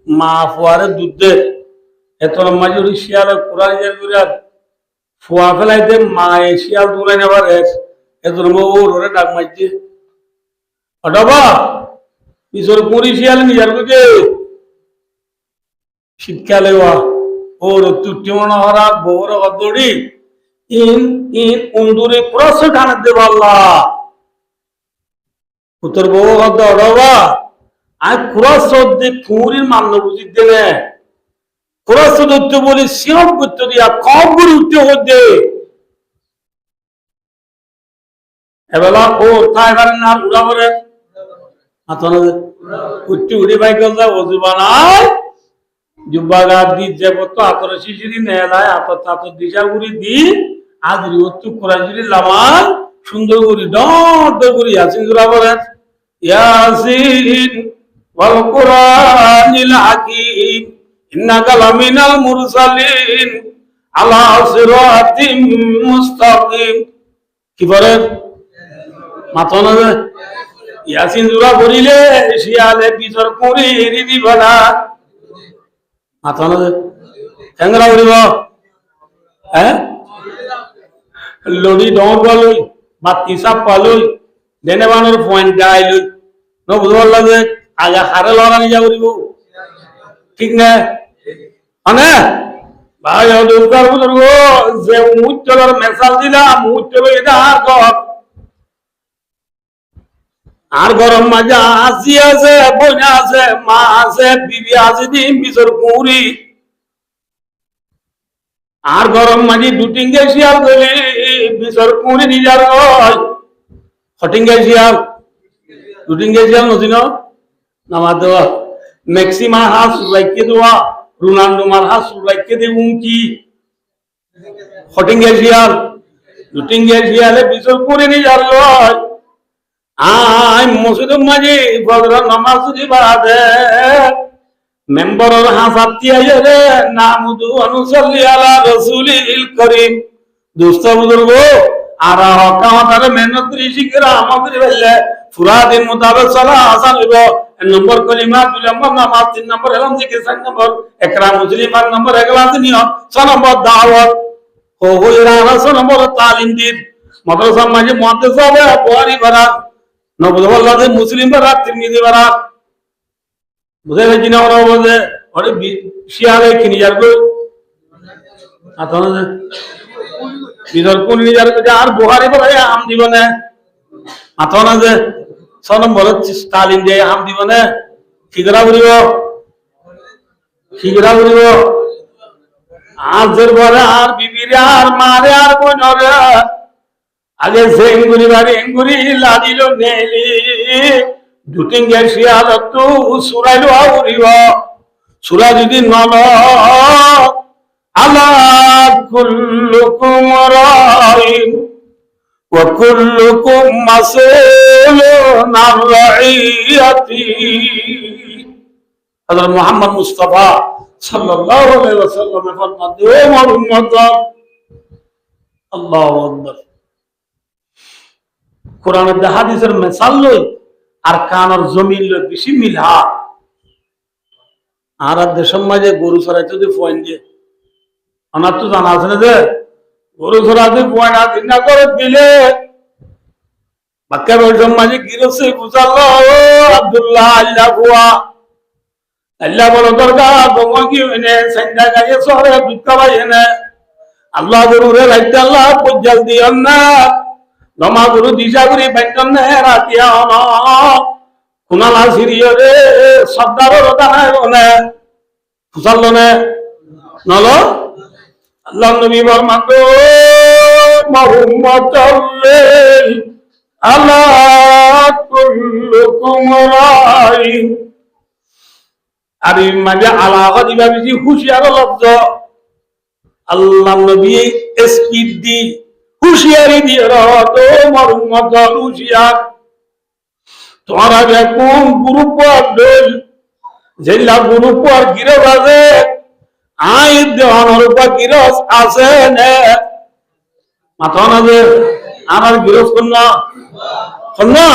মা ফুয়ারে দুধ দে এত মাঝে ওই শিয়ালে কুড়া নিজার করে ফুয়া ফেলাইতে মা শিয়াল দূরে নেবার এত ওরে ডাক মারছে অডবা পিছর কুড়ি শিয়াল নিজার কইছে শীতকালে ওর তুটি মনে হরা বউর দড়ি ইন ইন উন্দুরে ক্রস টানে দেব আল্লাহ উত্তর বউ অডবা আর ক্রস দিয়ে ফুরির মান্য বুঝি দেবে ক্রস ধরতে বলি সিরপ করতে দিয়া কম করে উঠতে হচ্ছে এবেলা ও তাই পারেন না উড়া করে উঠতে উড়ি বাই করলে অজু বানায় জুব্বা গাছ দি যে বতো আতর শিশিরি নেলায় আতর তাতর দিশা গুড়ি দি আদরি অতু কোরআনজিরি লামান সুন্দর করি ডড করি ইয়াসিন জুরা বলেন ইয়াসিন ওয়াল কুরআনিল হাকীম ইন্নাকা লামিনাল মুরসালিন আলা সিরাতিম মুস্তাকিম কি বলেন মাথা না ইয়াসিন জুরা করিলে শিয়ালে পিছর কুড়ি রিদি বলা মাথা না কেঙ্গরা করিব হ্যাঁ লড়ি ডর পালুই বাতি সাপ পালুই দেনে বানর পয়েন্ট গাইলুই ন বুঝতে পারলাম যে আগে হারে লড়া নিজা করিব ঠিক না মানে ভাই দুর্গার বুঝব যে মুচলের মেসাল দিলাম মুচল এটা আর গরম মাঝে আসি আছে বোনা আছে মা আছে বিবি আছে দিন বিচর কুড়ি আর গরম মাঝে দুটিঙ্গে শিয়াল গলি বিচর কুড়ি নিজার হটিঙ্গে শিয়াল দুটিঙ্গে শিয়াল নছিন নামা দেওয়া ম্যাক্সিমার হাস রাইকে দেওয়া রোনাল্ডোমার হাস রাইকে দে উঁকি হটিঙ্গে শিয়াল দুটিঙ্গে শিয়ালে বিচর কুড়ি নিজার আই মসজিদ মাঝে ফজর নামাজ দিবাদে মেম্বরের হাসাতি আইরে নামুদু অনুসাল্লি আলা রাসূলিল করিম দোস্ত বুজুর্গ আর হকামতারে মেহনত করি শিখরা আমাদের বললে পুরা দিন মোতাবেক চলা আসান লিব নম্বর কলিমা 2 নম্বর নামাজ 3 নম্বর এলাম জিকির 4 নম্বর একরাম মুসলিমান নম্বর এগলাস নিয়ম 6 নম্বর দাওয়াত ও হইরা 6 নম্বর তালিম দিন মাদ্রাসা মাঝে মুহাদ্দিস হবে বুখারী ভরা নবুল্লাহ মুসলিম বারাত তিরমিজি বারাত বুঝে গেছি না ওরা বলে ওরে শিয়ালে কিনি যাবে আতনা বিদর কোন নিজার আর বুখারী বলে আম দিবনে আতনা যে সনম বলে স্টালিন দিয়ে আম দিবনে ঠিকরা করিব আর জোর বলে আর বিবিরে আর মারে আর বোনরে আগে সেঙ্গুরি বাড়ি এঙ্গুরি লাদিল নেলি দুটিঙ্গে শিয়াল তু সুরাইল আউরিব সুরা যদি নল আলা কুল্লুকুম রাইন ওয়া কুল্লুকুম মাসউলুন আন রাইয়াতি হযরত মুহাম্মদ মুস্তাফা সাল্লাল্লাহু আলাইহি ওয়াসাল্লাম ফরমাতে ও আমার উম্মত আল্লাহু আকবার কোরআনের হাদিসের মিসাল লই আর কানের জমিন লই বেশি মিলা আর দেশের মাঝে গরু চড়াইতে যদি পয়েন্ট দিয়ে আমার তো জানা আছে না যে গরু চড়াইতে পয়েন্ট আদিন না করে দিলে বাক্যা বৈঠক মাঝে গিরছে বুঝালো আব্দুল্লাহ আল্লাহ বুয়া আল্লাহ বলো দরকার তোমার কি হইনে সন্ধ্যা গায়ে শহরে দুধ খাওয়াই এনে আল্লাহ গুরুরে লাইতে আল্লাহ পজ্জাল দিয়ন না নমা গুরু দিশা করি বাইতন নে রাতিয়া অন কুনালা সিরিয়রে সর্দারর দানায় বনে ফুসাল্লো নে নলো আল্লাহ নবী বর্মাক মুহাম্মদ আল্লাহ কুল্লুকুম রাইন আর মাঝে আলাদা দিবা বেশি হুঁশিয়ার লব্ধ আল্লাহ নবী স্কিপ দি হুঁশিয়ারি দিয়ে তো মরুমত হুঁশিয়ার তোমার আগে কোন গ্রুপ ডল যেলা গ্রুপ আর গিরজ আছে আই দেওয়ানোর উপর গিরজ আছে নে মাথা না যে আমার গিরজ কন্যা कन्ना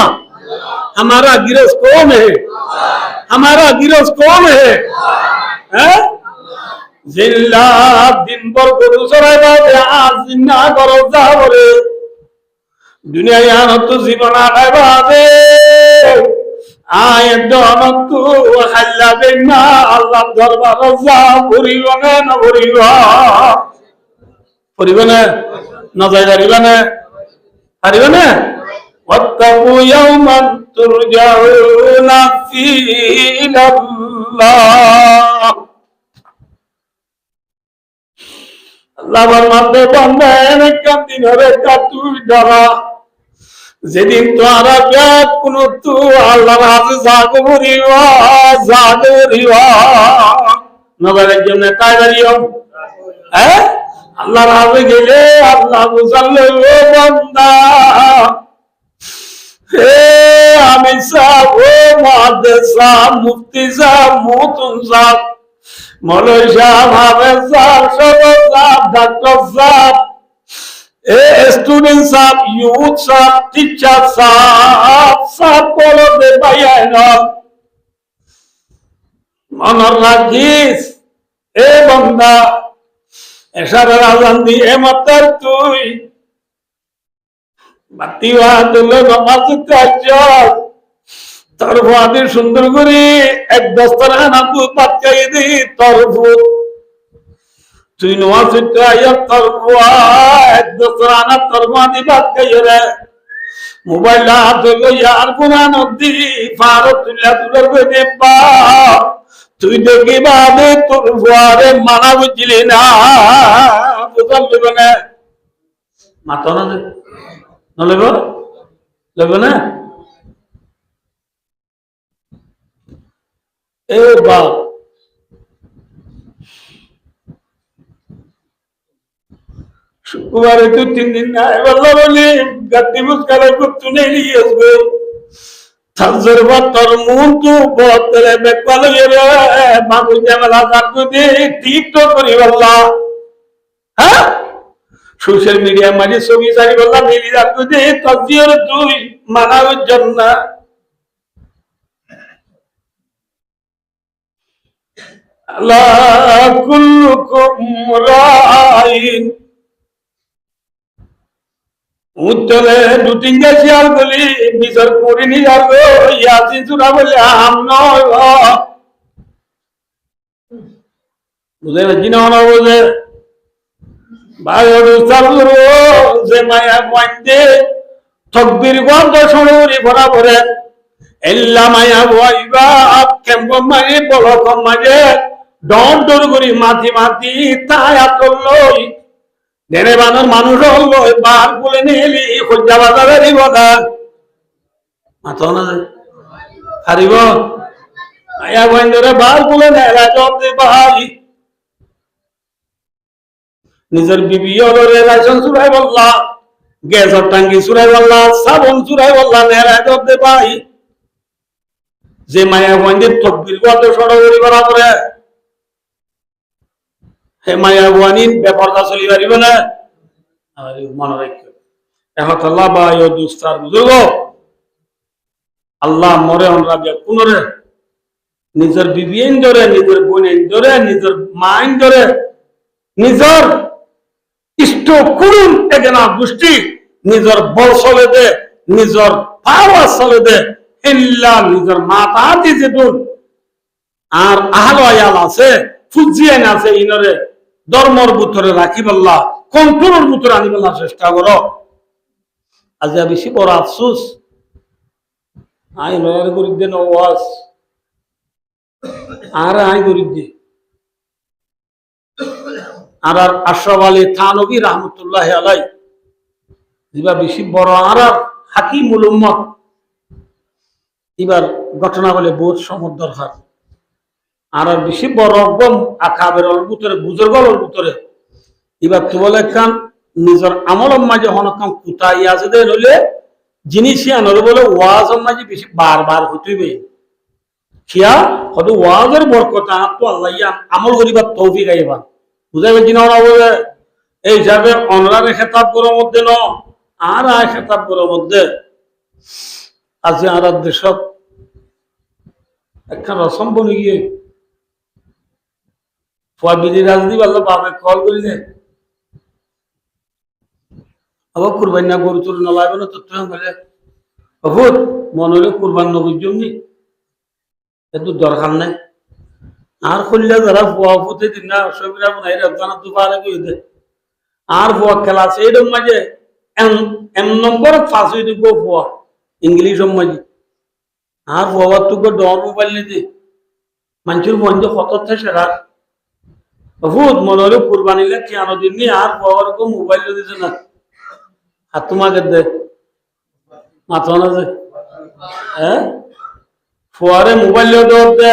हमारा गिरस कौन है हमारा गिरस कौन है जिल्ला दिन भर गरु चराइबा आज ना करो जाबरे दुनिया यान तो जीवन आगाइबा दे आय दनतु हल्ला बेना अल्लाह दरबार जा भरिबने न भरिबा भरिबने न जाइबाने हारिबने वत्तकू यौमन तुरजाउन फीहि इलल्लाह अल्लाह फरमाते बंदे ने कदिन रे तुई डरा যেদিন তোরা ব্যাগ কোন তু আল্লাহর হাতে জাগরিবা নবরের জন্য তাইয়ারিও আল্লাহর হাতে গেলে আল্লাহ বুঝালো ও বান্দা হে আমি সাহেব ও মুহাদ্দিস সাহেব মুফতি সাহেব মুতুন সাহেব মৌলভী সাহেব হাফেজ সাহেব সদর সাহেব ডাক্তার সাহেব स्टूडेंट साहब यूथ साहब टीचर साहब सब बोलो दे भैया ना मनर राजीस ए बंदा ऐसा राजन दी ए मतर तुई बत्तीवा तुले नमाज काजा तरफादी सुंदर गुरी एक दस्तरखाना तू पक्का दी तरफू তুই নওয়াজ আয়া তরবা দসরানা তরবা দিবা কইরে মোবাইল হাতে লইয়ার কোরআন দি ফারতুল্লাহ তুলর দেবা তুই দেখিবা দে তোর ফুয়ারে মানা বুঝলি না বুঝলি বনে মাতো না নলেব লেবে না এ বাপ शुक्रवार तो 3 दिन ना है वल्ला बोले गद्दी मुस्काले को तूने लिए उसको तजर्बा तरमून तो बहुत तेरे बेकवाल ये रे बाबू जमला साहब दे ठीक तो करी वल्ला हाँ सोशल मीडिया मारी सोगी सारी वल्ला मिली साहब दे तजियर तू मनाव जन्ना अल्लाह कुल्लुकुम राइन উত্তরে দুটিঙ্গা শিয়াল বলি বিচার করিনি যাবো ইয়াসিন সূরা বলে আম নয় বুঝে জিনা না বুঝে ভাই ওর সালুরো যে মায়া কোয়ান্তে তকবীর গন্ধ শুনুরি বরাবরে এল্লা মায়া বইবা কেমব মারি বলক মাঝে ডন ডর করি মাটি মাটি তায়া তলই দেনে বানর মানুষ হলো বার বলে নিলি খোঁজা বাজারে দিব না মাথা না হারিব আয়া বন্ধরে বার বলে নেলা জব দে ভাই নিজের বিবি হলরে লাইসেন্স চুরাই বললা গ্যাসর টাঙ্গি চুরাই বললা সাবন চুরাই বললা নেলা জব দে ভাই যে মায়া বন্ধের তকবির কত সড়গড়ি করা করে হে মায়া বুয়ানির ব্যাপারটা চলি পারিব না আর মনে রাখো এখন আল্লাহ বা ইও দুস্তার বুঝুগ আল্লাহ মরে আমরা কোনরে নিজের বিবিয়েন ধরে নিজের বোনেন ধরে নিজের মাইন ধরে নিজের ইষ্ট কুরুন এগেনা গোষ্ঠী নিজের বল চলে দে নিজের পাওয়ার চলে দে ইল্লা নিজের মাতা দি যেদুন আর আহল আয়াল আছে ফুজিয়ান আছে ইনরে ধর্মর ভিতরে রাখিবাল্লাহ কন্ট্রোলের ভিতরে আনিবাল্লাহ চেষ্টা করো। আজ বেশি বড় আফসোস আই লয়ার করি দেন ওয়াজ আর আই করি দে আর আশরাফ আলী থানভী রহমতুল্লাহ আলাই দিবা বেশি বড় আর হাকিমুল উম্মত এবার ঘটনা বলে বহুত সমর দরকার আর বেশি বড় একদম আকাবের ভিতরে বুজুর্গর ভিতরে এবার তো বলে কান নিজের আমলের মাঝে হনকাম কুতাই আছে দে নইলে জিনিস আনলে বলে ওয়াজের মাঝে বেশি বারবার হইতেইবে খিয়া হয়তো ওয়াজের বরকত তো আল্লাহ আমল করিবার তৌফিক আইবা বুঝাইবে কিনা ওরা বলে এই হিসাবে অনলাইনে খেতাব করার মধ্যে ন আর আয় খেতাব করার মধ্যে আছে আর দেশক একখান রসম বনে গিয়ে ফয়বিদি রাজদীপ আল্লাহ বাপে কল করিলে আবার কুরবান না গরু চুরি নলাইবে না তো তুই বলে বহুত মনে হলে কুরবান নবীর জন্য এত দরকার নাই আর খুললে যারা ফুয়া ফুতে দিন না সবিরা বোনাই রাজানা দুপারে কই দে আর ফুয়া খেলা আছে এরকম মাঝে এম নম্বর ফাঁস হয়ে দিব ফুয়া ইংলিশ মাঝে আর ফুয়া তোকে ডর মোবাইল নিতে মানুষের মন যে কত সেরা বহুত মনে হলে কুরবানিলে কেন দিননি আর ফুয়ার কো মোবাইল দিছে না আর তোমাকে দে মাথা না যে হ্যাঁ ফুয়ারে মোবাইল দে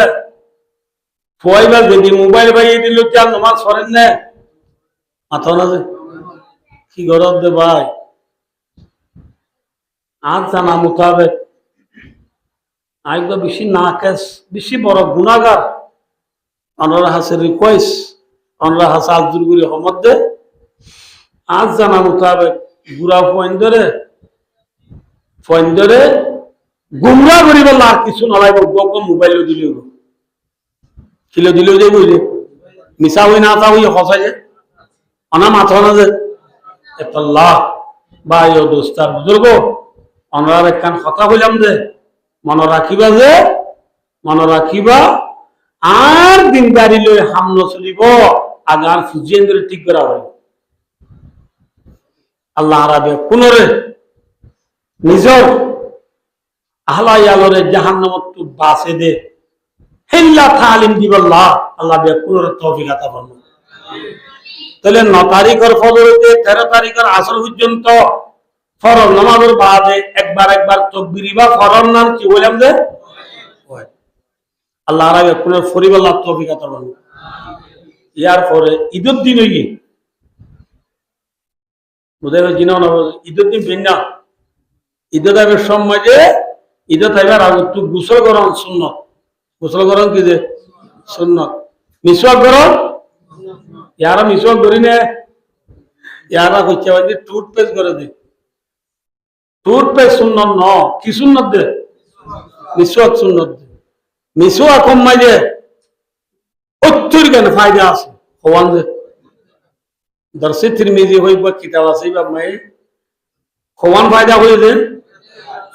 ফুয়াইবার যদি মোবাইল বাইয়ে দিল চাল তোমার সরেন না মাথা না যে কি গরব দে ভাই আর জানা মোতাবেক আইগো বেশি না কেস বেশি বড় গুণাগার অনরা হাসে রিকোয়েস্ট অনরা হাসে আজদুর গুলি মধ্যে আজ জানা মোতাবেক বুড়া ফোন ধরে গুমরা করিব না কিছু নলাইব মোবাইল দিলে কিলো দিলেও যে বুঝলি মিশা হই না তা হই হসাই যে অনা মাথা না যে এতাল্লাহ ভাই ও দোস্তার বুজুর্গ অনার একখান কথা বললাম যে মনে রাখিবা যে মনে রাখিবা আর দিনদারি লই হামন চলিব আগার ফুজিয়ে ধরে ঠিক করা হয় আল্লাহ আরাবে পুনরে নিজর আহলাই আলরে জাহান্নামত বাসে দে হেল্লা তালিম দিবাল্লাহ আল্লাহ বে পুনরে তৌফিক আতা ফরমায় তাহলে 9 তারিখের ফজর হইতে 13 তারিখের আসর পর্যন্ত ফরজ নামাজের বাদে একবার তাকবীর বা ফরজ নাম কি বললাম যে আল্লাহ আরাবে পুনরে ফরিবাল্লাহ তৌফিক আতা ফরমায় ইয়ার পরে ঈদের দিন হই বুঝাইবে জিনা না ঈদের দিন ভিন্ন ঈদের আগে সমাজে ঈদের থাকবার আগে একটু গোসল করান সুন্নত গোসল করান কি যে সুন্নত মিসওয়াক করো ইয়ারা মিসওয়াক করি না ইয়ারা হচ্ছে যে টুথপেস্ট করে দে টুথপেস্ট সুন্নত ন কি সুন্নত দে মিসওয়াক সুন্নত দে মিসওয়াক কম মাঝে অত্যুর কেন ফায়দা আছে হওয়ান যে দর্শে তিরমিজি হইব কিতাব আছে বা মাই খোয়ান ফায়দা হয়ে যে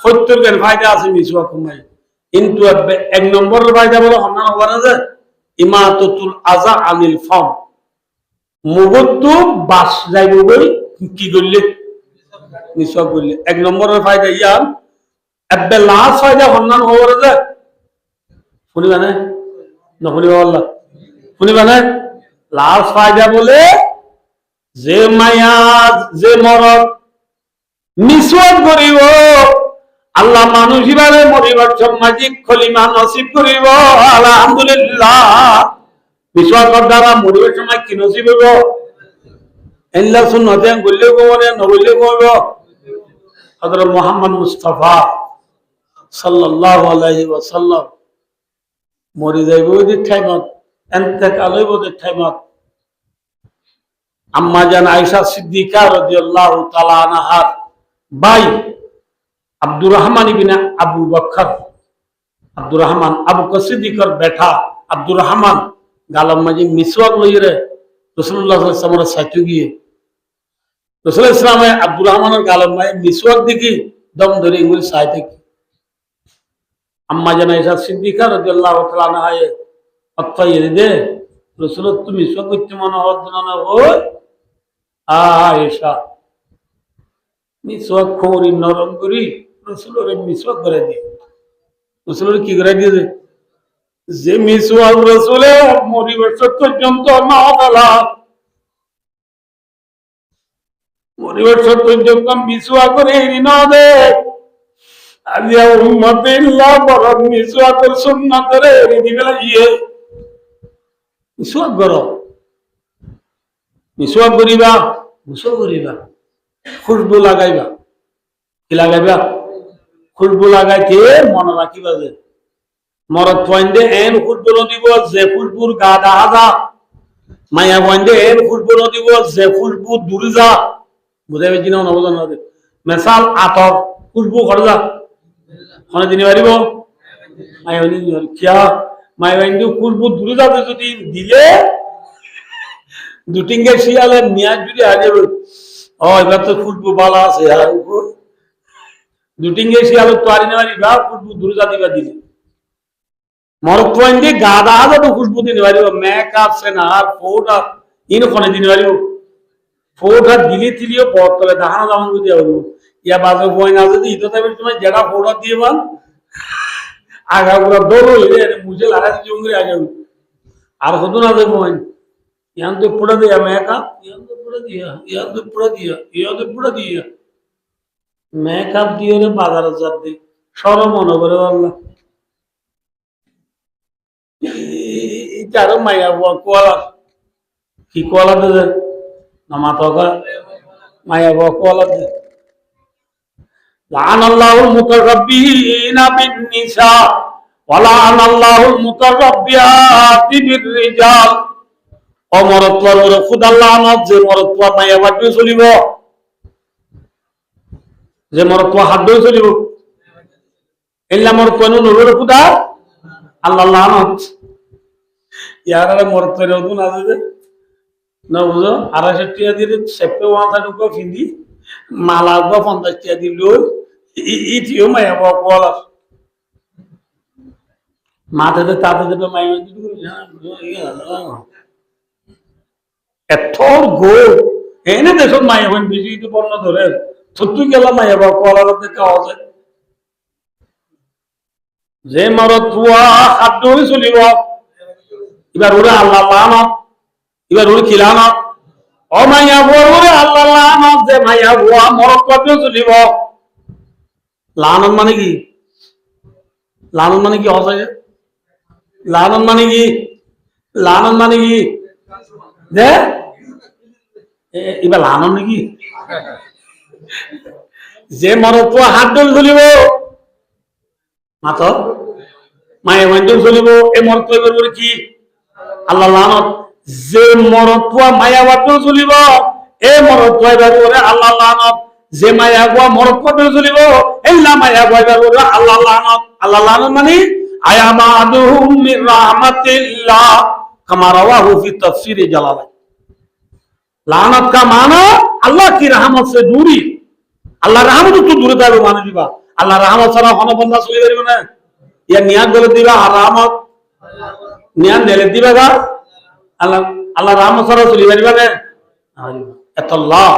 70 কেন ফায়দা আছে মিসওয়াক কমাই কিন্তু এক নম্বরের ফায়দা বলো হন্না হওয়ার আছে ইমাতুল আযা আনিল ফাম মুগতু বাস যাইব বই কি করলে মিসওয়াক করলে এক নম্বরের ফায়দা ইয়ার এবে লাস্ট ফায়দা হন্না হওয়ার আছে শুনিবা না না শুনিবা আল্লাহ শুনিবা না লাস্ট ফায়দা বলে যে মায়া যে মরদ মিসওয়াক করিব আল্লাহ মানুষ ইবারে মরিবার সামাজিক খলিমা নসিব করিব আলহামদুলিল্লাহ মিসওয়াকের দ্বারা মরিবার সময় কি নসিব হইব আল্লাহ সুন্নতে বললে গোবরে নবলে গোব হযরত মুহাম্মদ মুস্তাফা সাল্লাল্লাহু আলাইহি ওয়াসাল্লাম মরি যাইব ওই টাইমত ইন্তেকাল হইব ওই টাইমত আম্মা জান আয়েশা সিদ্দিকা রাদিয়াল্লাহু তাআলা আনহা ভাই আব্দুর রহমান ইবনে আবু বকর আব্দুর রহমান আবু বকর সিদ্দিকর বেটা আব্দুর রহমান গালম মাঝে মিসওয়াক লইরে রাসূলুল্লাহ সাল্লাল্লাহু আলাইহি ওয়াসাল্লামের সাথে গিয়ে রাসূলুল্লাহ সাল্লাল্লাহু আলাইহি ওয়াসাল্লাম আব্দুর রহমানের গালম মাঝে মিসওয়াক দেখি দম ধরে ইংলিশ সাইতে কি আম্মা জান আয়েশা সিদ্দিকা রাদিয়াল্লাহু তাআলা আনহা অত্যাই দে রসুল তুমি সব করতে মনে হতো না ওই আয়েশা মিসওয়াক খৌরি নরম করি রসুলের মিসওয়াক করে দিয়ে রসুলের কি করে দিয়ে যে মিসওয়াক রসুলে মরিবার পর্যন্ত না ফেলা মরিবার পর্যন্ত মিসওয়াক করে এড়ি না দে আজিয়া উম্মতে ইল্লাহ বরং মিসওয়াকের সুন্নাতের এড়ি দিবে লাগিয়ে মিসওয়াক করো মিসওয়াক করিবা গোসল করিবা খুশবু লাগাইবা কি লাগাইবা খুশবু লাগাইতে মনে রাখিবা যে মরদ পয়েন্টে এন খুশবু দিব যে খুশবুর গা দেখা যা মায়া পয়েন্টে এন খুশবু দিব যে খুশবু দূরে যা বুঝাই পেয়েছি না নবজান মেসাল আতর খুশবু করে যা খনে দিনে পারিব মায়া কিয়া মায়া পয়েন্টে খুশবু দূরে যাতে যদি দিলে দুটিঙ্গে শিয়ালের মেয়াদ যদি আগে ও এবার তো খুশবু বালা আছে দুটিঙ্গে শিয়াল তো আরি নেওয়ারি বা খুশবু দূরে যাতে বা দিলে মরদ পয়েন্টে গাদা তো খুশবু দিনে পারিব মেকআপ সেনার ফোটা ইন খনে দিনে পারিব ফোটা দিলে তিলিও বর্তলে দাহানো দামান দিয়ে পারিব ইয়া বাজে পয়েন্ট আছে ইতো টাইপের তোমার যেটা ফোটা দিয়ে বান আগা পুরা দৌড় হইলে মুঝে লাগা দিয়ে জঙ্গলে আগে আর হতো না যে পয়েন্ট यहाँ तो पूरा दिया मैं का यहाँ तो पूरा दिया यहाँ तो पूरा दिया यहाँ तो पूरा दिया मैं कब दियो रे बाजार जाते সরো মনে করে আল্লাহ চারো মাইয়া কোয়ালা কি কোয়ালা দে না মাথা মাইয়া কোয়ালা দে লান আল্লাহুল মুতারাব্বিনা বিন নিসা ওয়া লান আল্লাহুল মুতারাব্বিয়াতি বির রিজাল অমরত্বর ওরে খুদা লানত যে মরত্ব মাইয়া বাদ চলিব যে মরত্ব হাত দিয়ে চলিব এলা মরত্ব নুরে খুদা আল্লাহ লানত ইয়ার মরত্বের নতুন আছে যে না বুঝো 250 টাকা দিয়ে সেপে ওয়াটা ঢুকো ফিন্দি মালা গো 50 টাকা দিল ইটিও মাইয়া বলা মাথাতে তাতে দেবে মাইয়া দিল এত গো এনে দেশত মাইয়া হইন বেশি পণ্য ধরে সত্যি গেলাম মাইয়া বা কলার দেখা যায় যে মরদ পুয়া খাদ্য হয়ে চলিব এবার ওরে আল্লাহ লানত এবার ওরে খিলানত ও মাইয়া বুয়া ওরে আল্লাহ লানত যে মাইয়া বুয়া মরদ পাতেও চলিব লানত মানে কি লানত মানে কি হচ্ছে লানত মানে কি লানত মানে কি যে এবার লানত নাকি যে মরদ হাত দল চলিব মাত মায়ে মাইন্ডল চলিব এই মরদ করে কি আল্লাহ লানত যে মরদ মায়া বাদ চলিব এই মরদ করে আল্লাহ লানত যে মায়া গুয়া মরদ পাতে চলিব এই মায়া গুয়া করে আল্লাহ লানত আল্লাহ লানত মানে আয়ামাদুহুম মির রাহমাতিল্লাহ কামা রাওয়াহু ফি তাফসীর জালালাইন लानत का माना अल्लाह की रहमत से दूरी अल्लाह रहमत तो दूर থাকবে মানে দিবা আল্লাহ রহমত ছাড়া কোন বান্দা চলে যাবে না ইয়া নিয়াত বলে দিবা আর রহমত নিয়াত দিলে দিবা গা আল্লাহ আল্লাহ রহমত ছাড়া চলে যাবে না আল্লাহ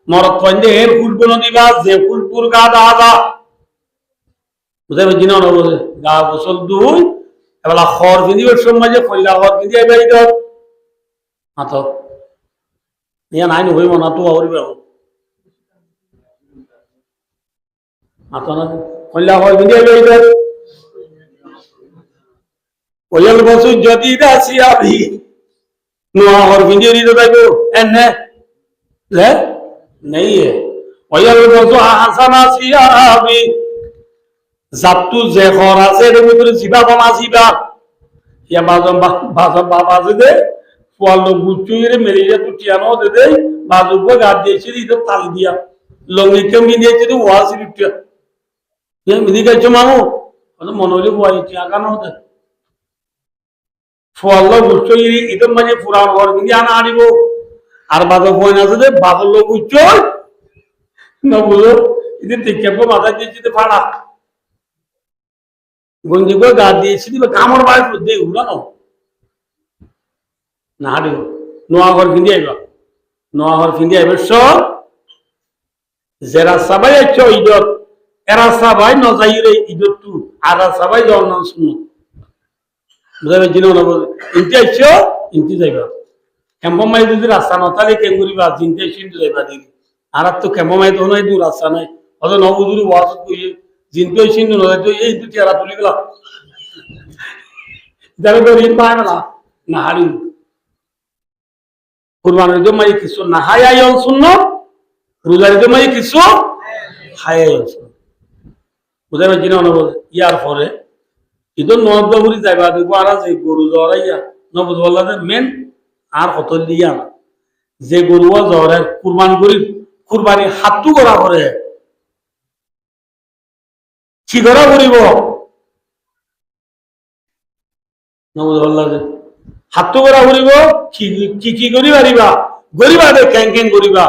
মরদ পয়েন্টে এর ফুলগুলো দিবা যে ফুলপুর গা দাদা বুঝাবে জিনা না বলে গা গোসল দুই এবেলা খড় বিদিবার সময় যে কইলা খড় বিদিয়ে বাইদ মাতো ইয়া নাই হইব না তো হরিবে মাতো না কইলা খড় বিদিয়ে বাইদ ওয়াল বসু যদি দাসিয়াবি নোয়া খড় বিদিয়ে দিতে যাইবো এনে ले नहीं है ওয়াল বসু হাসানা সিয়াবি জাতু যে খড় আছে এর ভিতরে জিবা বানা জিবা ইয়া বাজম বাবা দে ফলো গুচুইরে মেরিয়া তো টিয়ানো দে দে বাজুগো গাদ দিয়েছি তো তালি দিয়া লঙ্গি কেমনি দিয়েছি তো ওয়াসি বিটিয়া এ মিনি গাইছো মামু মানে মনোলে বয় টিয়া কানো দে ফলো গুচুইরে ইদম মানে পুরান ঘর মিনি আনা আনিব আর বাজো বইনা দে বাজলো গুচুই না বলো ইদি টিকেপো মাথা দিয়েছি তো ফাড়া গঞ্জি গো গাদ দিয়েছি দিবা কামড় বাইর দে উড়ানো না হারিব নোয়া ঘর ফিন্দি আইবা নোয়া ঘর ফিন্দি আইবার সব যারা সবাই আইছ ঈদত এরা সবাই নজাইরে ঈদত টু আর সবাই জন্ম শুনো বুঝাবে জিনো না ইনতে আইছ ইনতে যাইবা কেম্পমাই যদি রাস্তা নতালে কেন করিবা জিনতে সিনতে যাইবা দিদি আর তো কেম্পমাই তো নাই দূর রাস্তা নাই অত নবুজুরি ওয়াজ কইয়ে জিনতে সিনতে নয় তো এই দুটি আর তুলি গেল যাবে তো ঋণ পায় না না হারিব কুরবানির জন্য কিছু না হাই শুননো রোজার জন্য কিছু হাই শুননো বুঝাবে জিনো না ইয়ার পরে ঈদর নবদুরি যাইবা দিব আর যে গরু জরাইয়া নবদ বললাতে মেন আর কত দিয়া না যে গরু জরে কুরবান করি কুরবানি হাতু করা করে কি করা করিব নবদ বললাতে হাতু করা করিব কি কি করি পারিবা গরিবা দে ক্যাং ক্যাং করিবা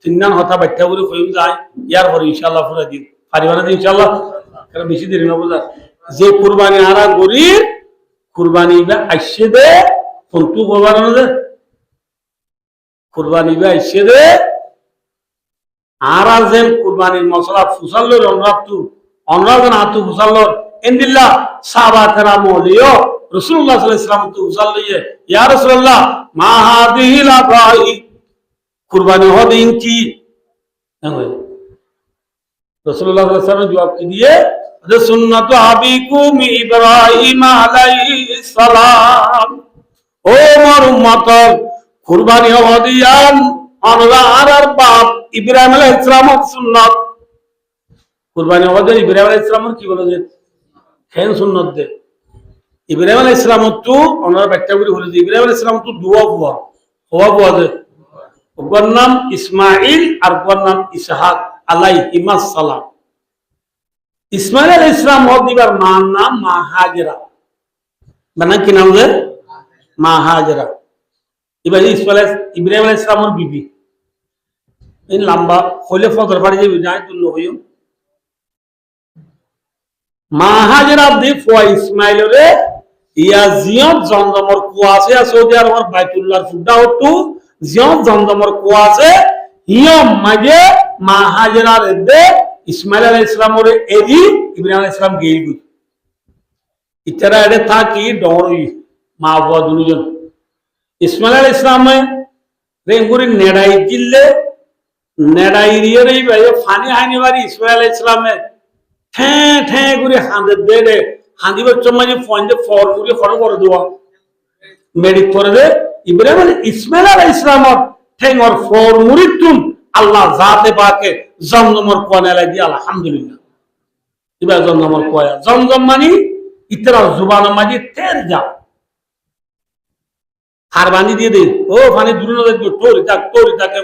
তিনজন হতা বাচ্চা করে কইম যায় ইয়ার পরে ইনশাআল্লাহ পুরা দিন পারিবা না ইনশাআল্লাহ কারণ বেশি দেরি না বুঝা যে কুরবানি আরা গরি কুরবানি বা আইসে দে ফন্তু করবার না দে কুরবানি বা আইসে দে আরা যেন কুরবানির মশলা ফুসাল্লো রংরাতু অনরাজন আতু ফুসাল্লো ইনদিল্লাহ সাহাবা কেরাম ওলিও রাসূলুল্লাহ সাল্লাল্লাহু আলাইহি ওয়াসাল্লাম তু ফুসাল্লিয়ে ইয়া রাসূলুল্লাহ মা হাদিহিল আবাই কুরবানি হদিন কি রাসূলুল্লাহ সাল্লাল্লাহু আলাইহি ওয়াসাল্লাম জবাব কি দিয়ে যে সুন্নাত আবিকুম ইব্রাহিম আলাইহিস সালাম ও মোর উম্মত কুরবানি হদিয়ান আনরার বাপ ইব্রাহিম আলাইহিস সালামের সুন্নাত কুরবানি হদিয়ান ইব্রাহিম আলাইহিস সালামের কি বলে যে কেন সুন্নাত দে ইব্রাহিম আলাইহিস সালাম তো ওনার ব্যাখ্যা করে বলে যে ইব্রাহিম আলাইহিস সালাম তো দুয়া বুয়া দে ওর নাম ইসমাইল আর ওর নাম ইসহাক আলাইহিমাস সালাম ইসমাইল আলাইহিস সালাম দিবার মার নাম মা হাজেরা মানে কি নাম যে মা হাজেরা এবার ইব্রাহিম আলাইহিস সালামের বিবি এই লম্বা হলে ফজর পড়ে যাবে যায় তুল হইও মা হাজেরা দি ফোয়া ইসমাইল রে ইয়া জিয়ত জমজমর কুয়া আছে সৌদি আরবের বাইতুল্লাহর ফুডা হতো জিয়ত জমজমর কুয়া আছে হিয়ম মাঝে মা হাজেরা রে দে ইসমাইল আলাইহিস সালামের এজি ইব্রাহিম আলাইহিস সালাম গেই গুই ইতারা এডে থাকি ডরই মা বাবা দুজন ইসমাইল আলাইহিস সালামে রেঙ্গুরি নেড়াই জিল্লে নেড়াই রিয়েরই ভাই ফানি হানি বাড়ি ইসমাইল আলাইহিস সালামে ঠে ঠে করে হাঁদে দে রে হাঁদিবার চম্মাজি ফোনতে ফর করে ফটো করে দেওয়া মেডিক করে দে ইব্রাহিম ইসমাইল আলাইহিস সালামর ঠেঙ্গর ফর মুরিতুম আল্লাহ জাতে পাকে জমজমর কোয়ানে লাই দি আলহামদুলিল্লাহ ইবা জমজমর কোয়া জমজম মানি ইতরা জুবান মাঝে তের যা হার বাঁধি দিয়ে দে ও ফানি দূরে না দেখবো তোরি তাকে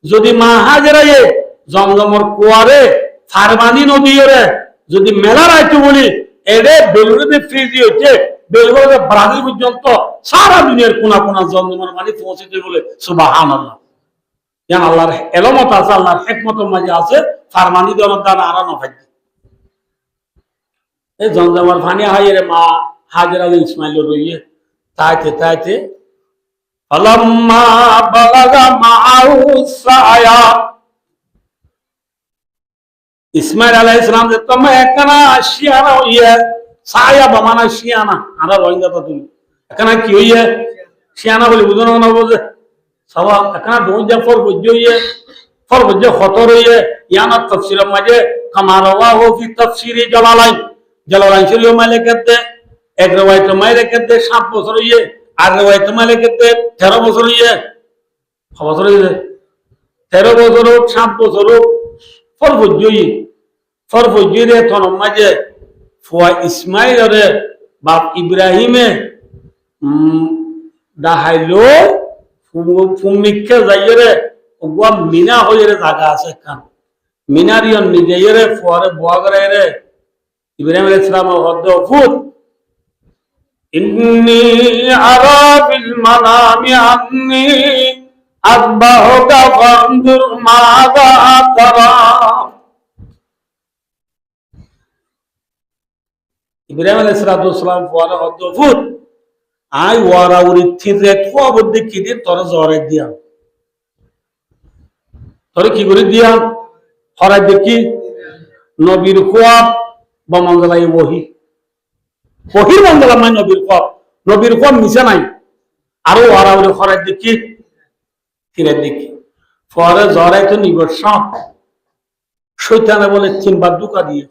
যদি মা হাজেরা এ জমজমর কোয়ারে ফারবানি নদী রে যদি মেলা রাইতে বলি এডে বেলুড়ে ফ্রিজি হচ্ছে বেলুড়ে ব্রাজিল পর্যন্ত সারা দুনিয়ার কোনা কোনা জমজমর পানি পৌঁছতে বলে সুবহানাল্লাহ জান আল্লাহর এলমত আছে আল্লাহর হিকমতের মাঝে আছে ফারমানি দেওয়ার দ্বারা আর না ভাই এই জমজমর পানি হাইয়ে রে মা হাজেরা ইসমাইল রইয়ে তাইতে ফালাম্মা বালাগা মাআউ সায়া ইসমাইল আলাইহিস সালাম যে তুমি একনা শিয়ানা হইয়া সায়া বামানা শিয়ানা আরা রোহিঙ্গা তো তুমি একনা কি হইয়া শিয়ানা বলি বুঝো না বুঝে সবা একনা দোন জাফর বুঝিয়ে ফর বুঝে খতর হইয়া ইয়ানা তাফসীরের মাঝে কামারওয়া হো ফি তাফসীরি জালালাইন শরীফ মালিকাতে এক রওয়ায়াত মালিকাতে 7 বছর হইয়া আর রওয়ায়াত মালিকাতে 13 বছর হইয়া বছর হইয়া 13 বছর 7 বছর ফরফজুই তন মাঝে ফুয়া ইসমাইল রে বাপ ইব্রাহিমে দাহাইলো ফুমিকে যাইরে ওগুয়া মিনা হয়ে জায়গা আছে খান মিনারিয়ন নিজে ফুয়ারে বুয়া করে রে ইব্রাহিম আলাইহিস সালাম হদ্দ ফুত ইন্নী আরা বিল মানামি আন্নী আযবাহুকা ফানজুর মাযা তারা ইব্রাহিম আলাইহিস সালাম ফুয়ারে হদ্দ ফুত আই ওয়ারা উড়ি থিরে থুয়া বদ্ধে কি দিয়ে তোরা জ্বরে দিয়া তোরে কি করে দিয়া হরাই দেখি নবীর খোয়াব বা মঙ্গলাই ওহির মঙ্গলা মাই নবীর খোয়াব মিশে নাই আরো ওয়ারা উড়ি হরাই দেখি ফিরে দেখি পরে জ্বরাই তো নিবর্ষ শৈতানে বলে তিনবার দুকা দিয়ে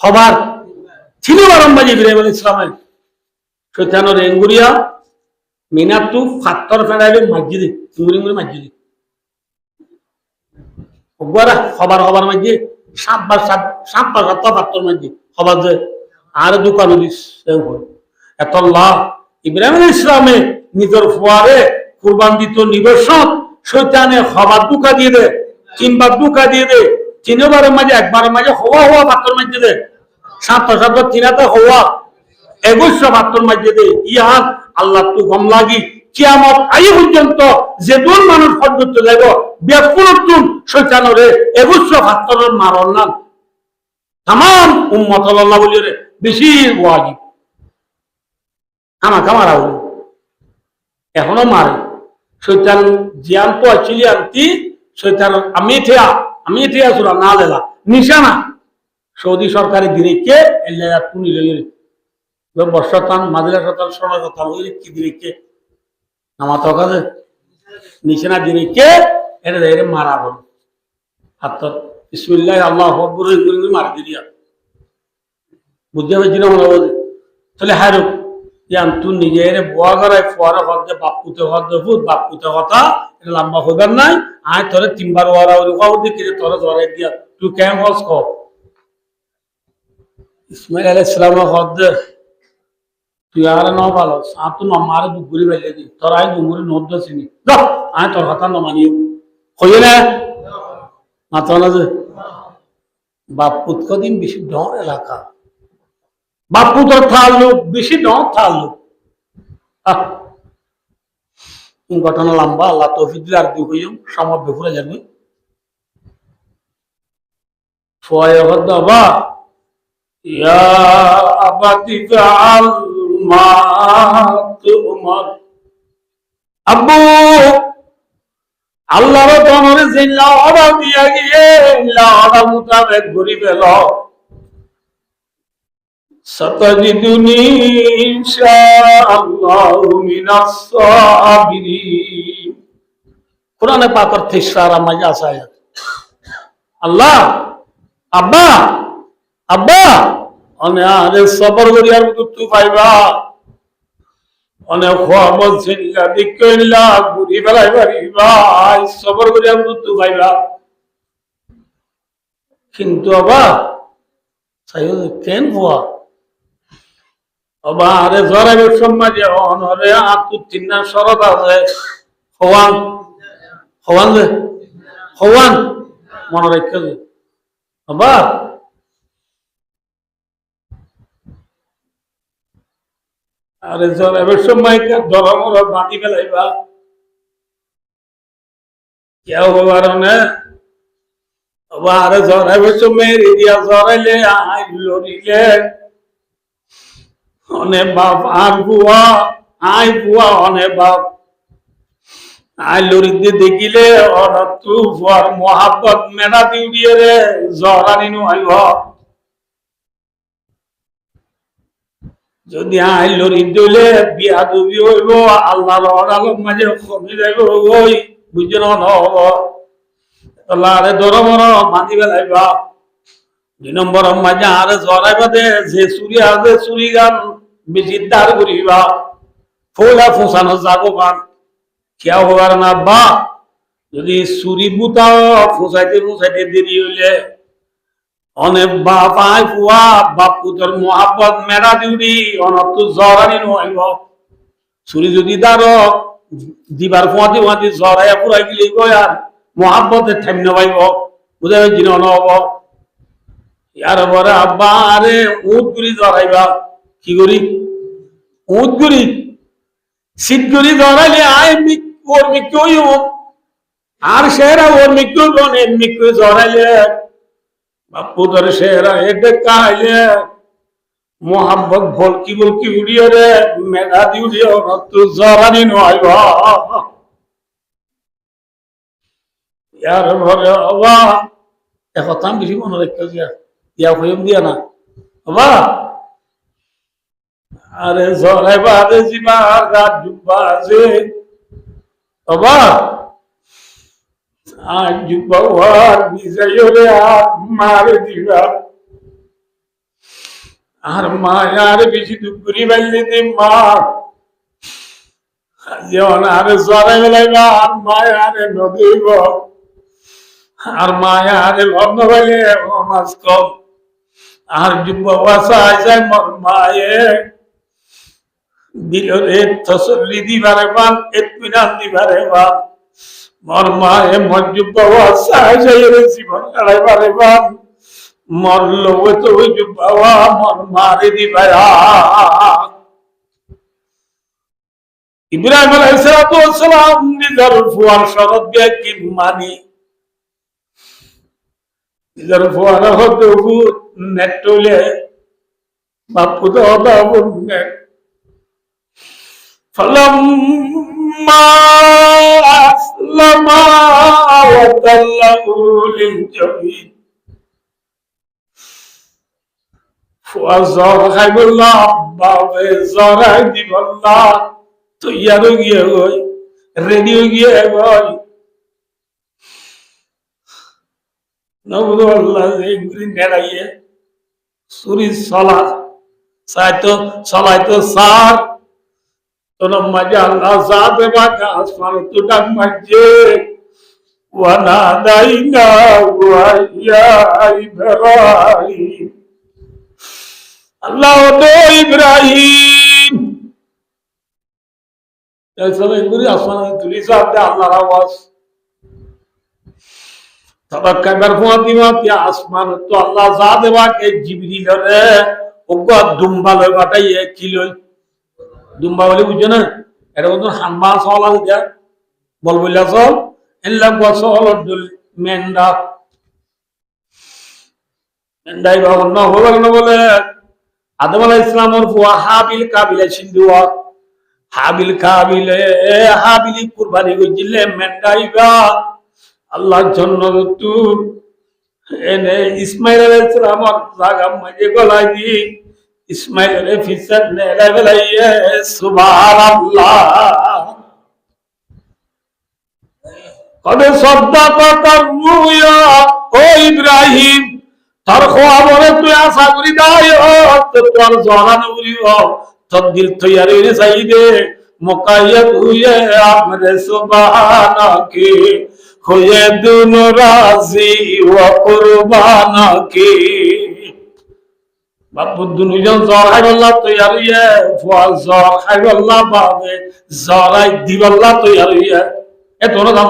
হবার ছিল বারম্বাজি ইব্রাহিম আলাইহিস সালামের শৈতানের এঙ্গুরিয়া মিনাতু ফাত্তর ফেরাইলে মসজিদে ইঙ্গুরি মসজিদে ওগুয়ারা হবার মাঝে সাতবার ফাত্তর মসজিদ হবার যে আর দুকান দিস এত লাভ ইব্রাহিম আলাইহিস সালামে নিজের ফুয়ারে কুরবান দিত নিবেশন শৈতানে হবার দুকা দিয়ে দে তিনবার দুকা দিয়ে দে তিনবারের মাঝে একবারের মাঝে হওয়া ফাত্তর মসজিদে সাত তিনাতে হওয়া 2172 মসজিদে ইহান আল্লাহ তু গম লাগি কিয়ামত আই পর্যন্ত যে দূর মানুষ পর্যন্ত যাইব বেকুলতুন শয়তানরে 2172 মারণ না तमाम উম্মত আল্লাহ বলিরে বেশি ওয়াজিব কামারা এখনো মারে শয়তান জিয়ান তো আছিলি আনতি শয়তান আমি থিয়া সুরা না লেলা নিশানা সৌদি সরকারি দিনেকে এল্লা পুনি লইরে বর্ষতান মাদিলা শতান সোনা শতান ওই কি দিনেকে আমার তো কাছে নিশানা দিনেকে এটা এর মারা বল হাত বিসমিল্লাহ আল্লাহু আকবার করে মার দিয়া বুঝতে পারছি না মনে বলে তাহলে হারু ইয়ান তুই নিজের বুয়া করায় ফুয়ারা হদ্দে বাপুতে হদ্দে ফুট বাপুতে কথা এটা লম্বা হইবার নাই আয় তোরে তিনবার ওয়ারা ওই হদ্দে কে তোরে ধরাই দিয়া তুই কেমন হস কর ইসমাইল আলাইহিস সালাম হদ্দে তুই আর ন ভালো আর তো মারে দুপুরি বেলে দি তোর আই দুপুরি নদ্দ চিনি আয় তোর কথা ন মানিও হইয়ে না মাথা না যে বাপুত কদিন বেশি ডর এলাকা বাপু তোর থাকলুক বেশি ডর থাকলুক ঘটনা লম্বা আল্লাহ তৌফিক দিলে আর দুই হইম সময় বেফুরে যাবে ফয় হদ্দাবা ইয়া আবাতি ফাআল মা তুমার আব্বু আল্লাহর তোমারে জিল্লা অর্ডার দিয়া গিয়ে অর্ডার মোতাবেক ঘুরি পেল সতাজিদুনি ইনশাআল্লাহু মিনাস সাবিরিন কোরআনে পাকের 33 মাঝে আছে আয়াত আল্লাহ আব্বা আব্বা অনে আরে সবর করি আর তুই পাইবা অনেক খোয়া বলছেন কইলা ঘুরি বেড়াই পারিবা সবর করি আর তুই পাইবা কিন্তু আবা সাইদ কেন হওয়া আবা আরে জরাবের সমাজে অনরে আতু তিন্না শরত আছে হওয়ান মনে রাখতে আবা আরে জরাবের সময় ধর্মর বাঁধি ফেলাইবা কেউ হবার না আরে জরাবের সময় রিয়া জরাইলে আই লড়িলে অনেক বাপ আর বুয়া আই বুয়া অনেক বাপ আই লড়িতে দেখিলে অনেক তু ফুয়ার মহাব্বত মেনা দিউড়িয়ে রে জরানি নু আইব যদি আই লড়ি দিলে বিয়া দুবি হইব আল্লাহর আলম মাঝে কমে যাইব ওই বুঝল নহব তাহলে আরে ধরো মরো বাঁধি বেলাইবা 2 নম্বর মাঝে আরে জরাইবা দে যে চুরি আছে চুরি গান বেশি দাঁড় করিবা ফোলা ফোসানো যাবো গান খেয়া হবার না বা যদি চুরি বুতাও ফোসাইতে দেরি হইলে অনেক বাপ আই ফুয়া বাপ পুতর মহাব্বত মেরা দিউরি অনেক তো জরানি নইব চুরি যদি দাঁড় দিবার ফুয়াতে জরাইয়া পুরাই গেলে আর মহাব্বতের ঠাইম নবাইব বুঝা পাইছি না নহব ইয়ার পরে আব্বা আরে উঠ গুড়ি জরাইবা কি করি উঠ গুড়ি শীত গুড়ি জরাইলে আয় ওর মৃত্যু আর সেরা ওর মৃত্যু মৃত্যু জরাইলে বাপু ধরে সেরা এটা খাইলে মোহাম্মদ বলকি বলকি উড়িয়ে রে মেঘা দি উড়িয়ে তো জরানি নয় ইয়ার ঘরে বাবা এখন বেশি মনে রাখতে গিয়া ইয়া হইম দিয়া না বাবা আরে জরাই বাদে জিমা রাত জুব্বা আছে বাবা আজ জুব্বা আর বিজয় রে আর মারে দিবা আর মা আর বেশি দুপুরি বাইলে দে মা যেমন আরে জরাই বেলাইবা আর মা আরে নদীব আর মায়া আরে লগ্ন বাইলে মাছ কম আর যুব বাসায় যায় মর মায়ে দিলে তসল্লি দিবারে বান এতমিনান দিবারে বান মর মায়ে মর যুব বাসায় যায় জীবন কাটাইবারে বান মরলো তো ওই যুব মর মারে দিবায়া ইব্রাহিম আলাইহিস সালাম নিজের ফুয়ার শরৎ দিয়ে কি মানি নিজের ফুয়ার হতে নেটলে বাপু তো হতে فلما أسلما وتله للجبين فأزار خيب الله باب زار ديب الله تيار گیا گوئی ریڈیو گیا گوئی نبودو اللہ ایک نیڑائیے سوری صلاة صلاة سار تنمجا اللہ ذات باقا اسمان تدک مجھے ونادائنا ویا ابراہیم اللہ دو ابراہیم ایسا میں گوری اسمان تلی ذات دے اللہ آواز تبقى برفواتي واتي আসমান তো আল্লাহ যা দেবা কে জিবরিল রে ওগো দুম্বা লই বাটাইয়ে কি লই দুম্বা বলে বুঝছো না এটা বন্ধু হাম্বা সওয়াল দিয়া বল বইলা সল এল্লা গোসল দুল মেন্ডা মেন্ডাই বাবা না হলো না বলে আদম আলাইহিস সালামের ফুয়া হাবিল কাবিলে সিন্ধুয়া হাবিল কাবিলে হাবিলি কুরবানি কইলে মেন্ডাইবা আল্লাহর জন্য তু এনে ইসমাইল আলাইহিস সালামের জায়গা মাঝে গলাই দি ইসমাইল আলাইহিস ফিসাদ নেলা গলাইয়ে সুবহানাল্লাহ কবে সদ্দাকাতার রুয়া ও ইব্রাহিম তার খবরে তুই আশা করি দাই তো তোর জওয়ান উরিও তোর দিল তৈয়ার হয়ে যাইবে মুকাইয়াত হুয়ে আমরে সুবহানাকে হয়ে দুন রাজি ওয়া কুরবানাকে বাপু দুজন জ্বর খাইবল্লাহ তৈয়ার হইয়া ফুয়াল জ্বর খাইবল্লাহ বাবে জ্বরাই দিবল্লাহ তৈয়ার হইয়া এ তোর আল্লাহ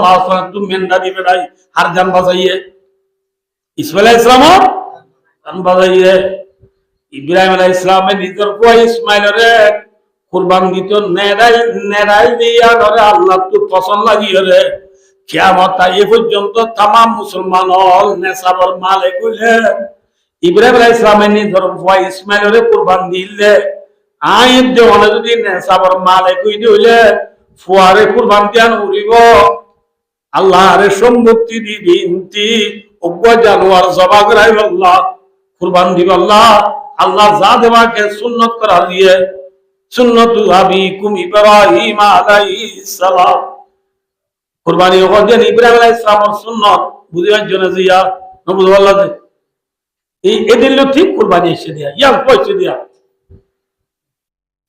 তুমি মেন্দা দিবে নাই আর জান বাজাইয়ে ইসমাইল আলাইহিস সালাম জান বাজাইয়ে ইব্রাহিম আলাইহিস সালামের নিজের ফুয়া ইসমাইলরে কুরবান দিত নেড়াই দিয়া ধরে আল্লাহ তো পছন্দ লাগিয়ে রে কিয়ামত আই পর্যন্ত तमाम মুসলমান হল নেসাবর মালিক হইলে ইব্রাহিম আলাইহিস সালামের নিজের ফুয়া ইসমাইলরে কুরবান দিলে আইব দেওয়ানে যদি নেসাবর মালিক হইলে ফুয়ারে কুরবান দিয়ান উড়িব আল্লাহর সম্মুক্তি দিবিনতি ওগো জানোয়ার জবা করাই আল্লাহ কুরবান দিব আল্লাহ আল্লাহ যা দেবাকে সুন্নত করা দিয়ে সুন্নতু আবিকুম ইব্রাহিম আলাইহিস সালাম কুরবানি ওদের ইব্রাহিম আলাইহিস সালামের সুন্নত বুঝার জন্য জিয়া নবুল আল্লাহ এই এদের লোক ঠিক কুরবানি এসে দিয়া ইয়া পয়সা দিয়া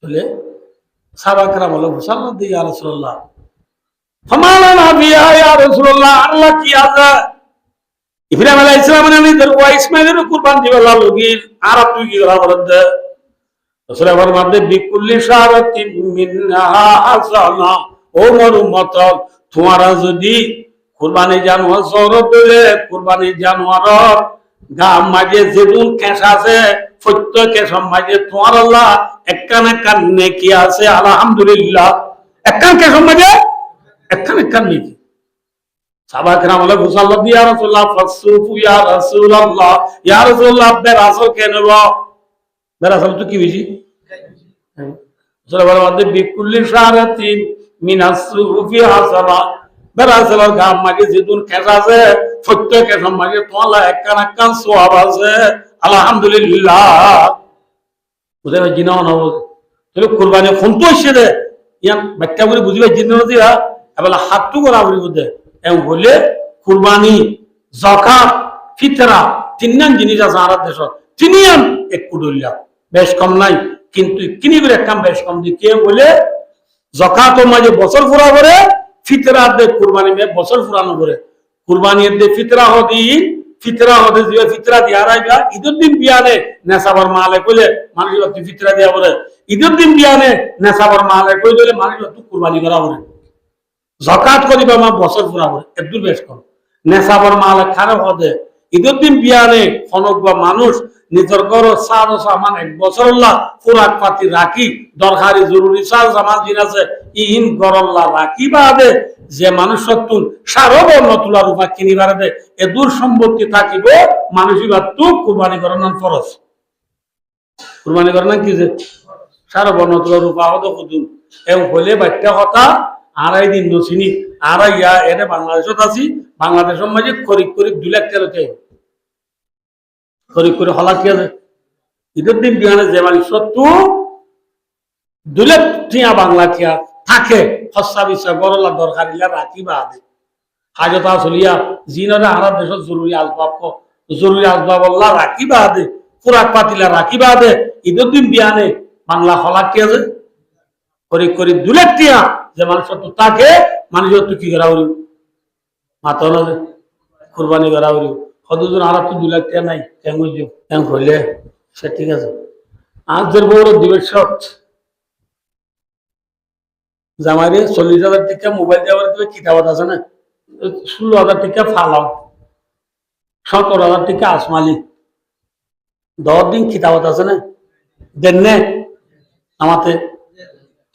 বলে সাহাবাকরা বলে মুসাল্লাহ দি ইয়া রাসূলুল্লাহ ফামালানা বিয়া ইয়া রাসূলুল্লাহ আল্লাহ কি আছে ইব্রাহিম আলাইহিস সালামের নিজের ওয়া ইসমাইলের কুরবান দিবে আল্লাহ লগিল আর তুই কি করা বলতে রাসূল আমার মধ্যে বিকুল্লি শারাতিন মিনহা হাসানা ও মোর উম্মত তোমারা যদি কুরবানি জানোয়ার জরত দিলে কুরবানি জানোয়ার গা মাঝে যেদুন কেশ আছে প্রত্যেক কেশর মাঝে তোমার আল্লাহ একখান একখান নেকি আছে আলহামদুলিল্লাহ একখান কেশর মাঝে একখান একখান নেকি সাহাবায়ে বলে মুসাল্লাহ ইয়া রাসূলুল্লাহ ফাসুফু ইয়া রাসূলুল্লাহ ইয়া রাসূলুল্লাহ আপনি রাসূল কেন বেড়া চাল তো কি বেশি বিকুল্লি সারাতিন মিনাসুফি হাসানা বেড়া চালার ঘাম মাগে যেদিন খেসা আছে প্রত্যেক খেসাম মাগে তোমালা একখান একখান সোয়াব আছে আলহামদুলিল্লাহ বুঝে ভাই জিনা না তাহলে কোরবানি ফোন তো এসে দে ইয়ান ব্যাখ্যা করে বুঝবে জিনা দিয়া এবার হাতটু করা বলি বুঝে এমন বললে কোরবানি যাকাত ফিতরা তিনজন জিনিস আছে আর দেশ তিনিয়ান একটু ডলিয়া বেশ কম নাই কিন্তু কিনি করে কাম বেশ কম দি কে বলে যাকাত মাঝে বছর পুরা করে ফিতরা দে কুরবানি মে বছর পুরানো করে কুরবানি দে ফিতরা হদি যে ফিতরা দিয়া রাইবা ঈদের দিন বিয়ানে নেসাবার মালে কইলে মানুষ তুই ফিতরা দিয়া বলে ঈদের দিন বিয়ানে নেসাবার মালে কইলে মানুষ তুই কুরবানি করা বলে যাকাত করিবা মা বছর পুরা করে একদম বেশ কম নেসাবার মালে খারাপ হদে ঈদের দিন বিয়ানে খনক বা মানুষ নিজের ঘর সাজ সামান এক বছর খোরাক পাতি রাখি দরকারি জরুরি সাজ সামান জিন আছে ইহিন গরল্লা রাখি বাদে যে মানুষ সত্তুন সারবর্ণ তুলা রূপা কিনিবার দে এ দূর সম্পত্তি থাকিব মানুষই বা তু কুরবানি করার নাম ফরজ কুরবানি করার নাম কি যে সারবর্ণ তুলা রূপা হতো খুদুন এও হলে বাচ্চা কথা আড়াই দিন নছিনি আড়াই ইয়া এনে বাংলাদেশত আছি বাংলাদেশের মাঝে খরিক করিক 2 লাখ তেরোতে খরিক করে হলা কি আছে ঈদের দিন বিহানে যে মানে সত্তু 2 লাখ টিয়া বাংলা টিয়া থাকে হস্যা বিশ্বাস গরলা দরকারিলা রাখি বা আদে হাজতা চলিয়া জিনরে আরব দেশত জরুরি আসবাব আল্লাহ রাখি বা আদে খোরাক পাতিলা রাখি বা আদে ঈদের দিন বিহানে বাংলা হলা কি আছে খরিক করে 2 লাখ টিয়া যে মানুষ সত্তু থাকে মানুষ তো কি করা উড়ি মাথা কুরবানি করা উড়ি কতজন আর তো 2 লাখ টাকা নাই কেমন হইলে সে ঠিক আছে আজের বড় দিবের শর্ট জামাইরে 40,000 টাকা মোবাইল দেওয়ার দিবে কিতাবত আছে না 16,000 টাকা ফালাম 17,000 টাকা আসমালি 10 দিন কিতাবত আছে না দেন নে আমাতে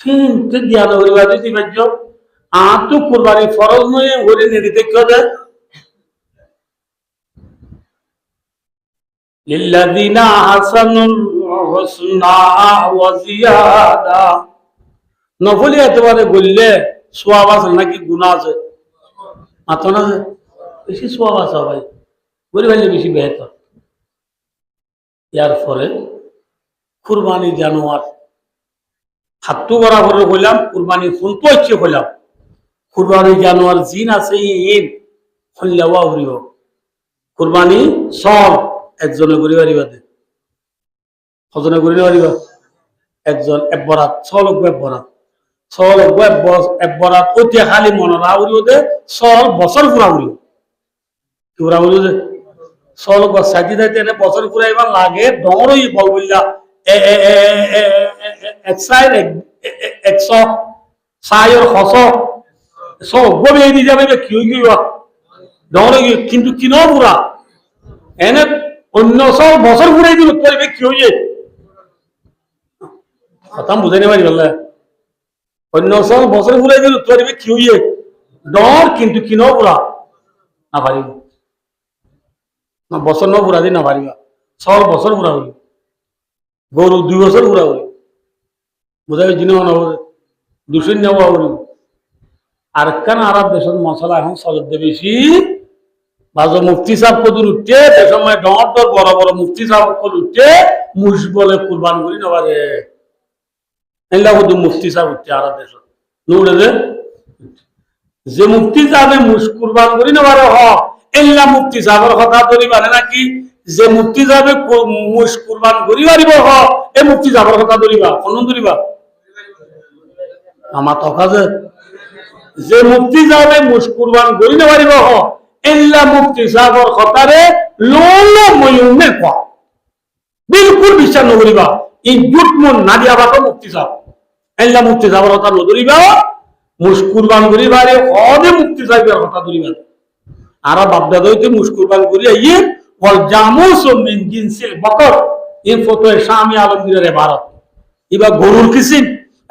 তিনটে দিয়া হইবা দিতে পারছ আর তো কুরবানি ফরজ নয় হলে নিতে কি হবে للذين احسنوا الحسنى وزياده নফলি এতবারে বললে সওয়াব আছে নাকি গুনাহ আছে মাত্র না বেশি সওয়াব আছে ভাই বলি ভাই বেশি বেহতর ইয়ার পরে কুরবানি জানোয়ার হাতু বরাবর হইলাম কুরবানি ফুলতো ইচ্ছে হইলাম কুরবানি জানোয়ার জিন আছে ইন হল্লাওয়া উড়িব কুরবানি সব একজনে করি পারিবা দে কজনে করি পারিবা একজন একবরাত সলক একবরাত ওতিয়া খালি মনরা উড়িব দে সল বছর পুরা উড়িব কি পুরা উড়িব দে সলক বা সাজি দাইতে এনে বছর পুরাইবার লাগে ডরই বল বললা একসাইড 100 সাইর হস সব গবে দি যাবে কি হইব ডর কিন্তু কিনো পুরা এনে অন্য সব বছর ঘুরাই দিল তোর কি হইয়ে কথা বুঝাই পারি বললে অন্য সব বছর ঘুরাই দিল তোর কি হইয়ে ডর কিন্তু কিনো পুরা না পারিব না বছর ন পুরা দিন না পারিবা সব বছর পুরা হইল গরু 2 বছর পুরা হইল বুঝাই জিনিস না দুশিন নেওয়া হইল আর কেন আরব দেশের মশলা এখন চলত বেশি বাজো মুফতি সাহেব কদুর উঠছে সে সময় ডর ডর বড় বড় মুফতি সাহেব কদুর উঠছে মুশ বলে কুরবান করি নেবারে এলা কদু মুফতি সাহেব উঠছে আরব দেশ নুড়ে যে মুফতি সাহেবে মুশ কুরবান করি নেবারে হ এলা মুফতি সাহেবের কথা ধরি মানে নাকি যে মুফতি সাহেবে মুশ কুরবান করি পারিব হ এই মুফতি সাহেবের কথা ধরিবা কোন ধরিবা আমার তো কাজে যে মুফতি সাহেবে মুশ কুরবান করি নেবারিব হ এল্লা মুফতি সাহেবের কথারে লোলো ময়ুনে কোয়া বিলকুল বিশ্বাস নকরিবা এই জুটমন না দিয়া বাতো মুফতি সাহেব এল্লা মুফতি সাহেবের কথা নধরিবা মুশকুরবান করিবারে অদে মুফতি সাহেবের কথা ধরিবা আর বাপদাদা হইতে মুশকুরবান করি আইয়ে ওয়াল জামুস মিন জিনসিল বকর এই ফটোয়ে শামি আলমগীরের ইবারত ইবা গরুর কিসিম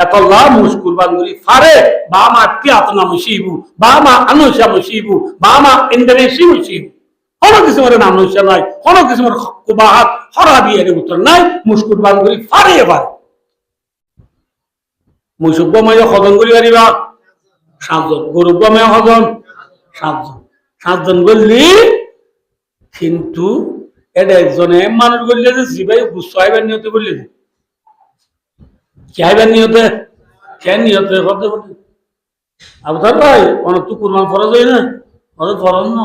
এতল্লাহ মুশকুরবান করি ফারে বামা কিয়াতনা মুশিবু বামা আনুশা মুশিবু বামা ইন্দ্রেশি মুশিবু কোনো কিসিমের নাম নইসা নাই, কোনো কিসিমের কুবাহাত হরা দিয়ে উত্তর নাই, মুস্কুট বান করি ফারে এবার মুসুব্য মাইয়া হজন করি পারিবা 7 জন, গরুব্য মাইয়া হজন 7 জন, 7 জন বললি কিন্তু এটা একজনে মানুষ বললে যে জিবাই গুচ্ছ আইবার নিয়তে বললে যে কি আইবার নিয়তে কেন নিয়তে করতে বললি আবতার ভাই অনেক তো কুরবান ফরজ হয় না, অনেক ফরজ ন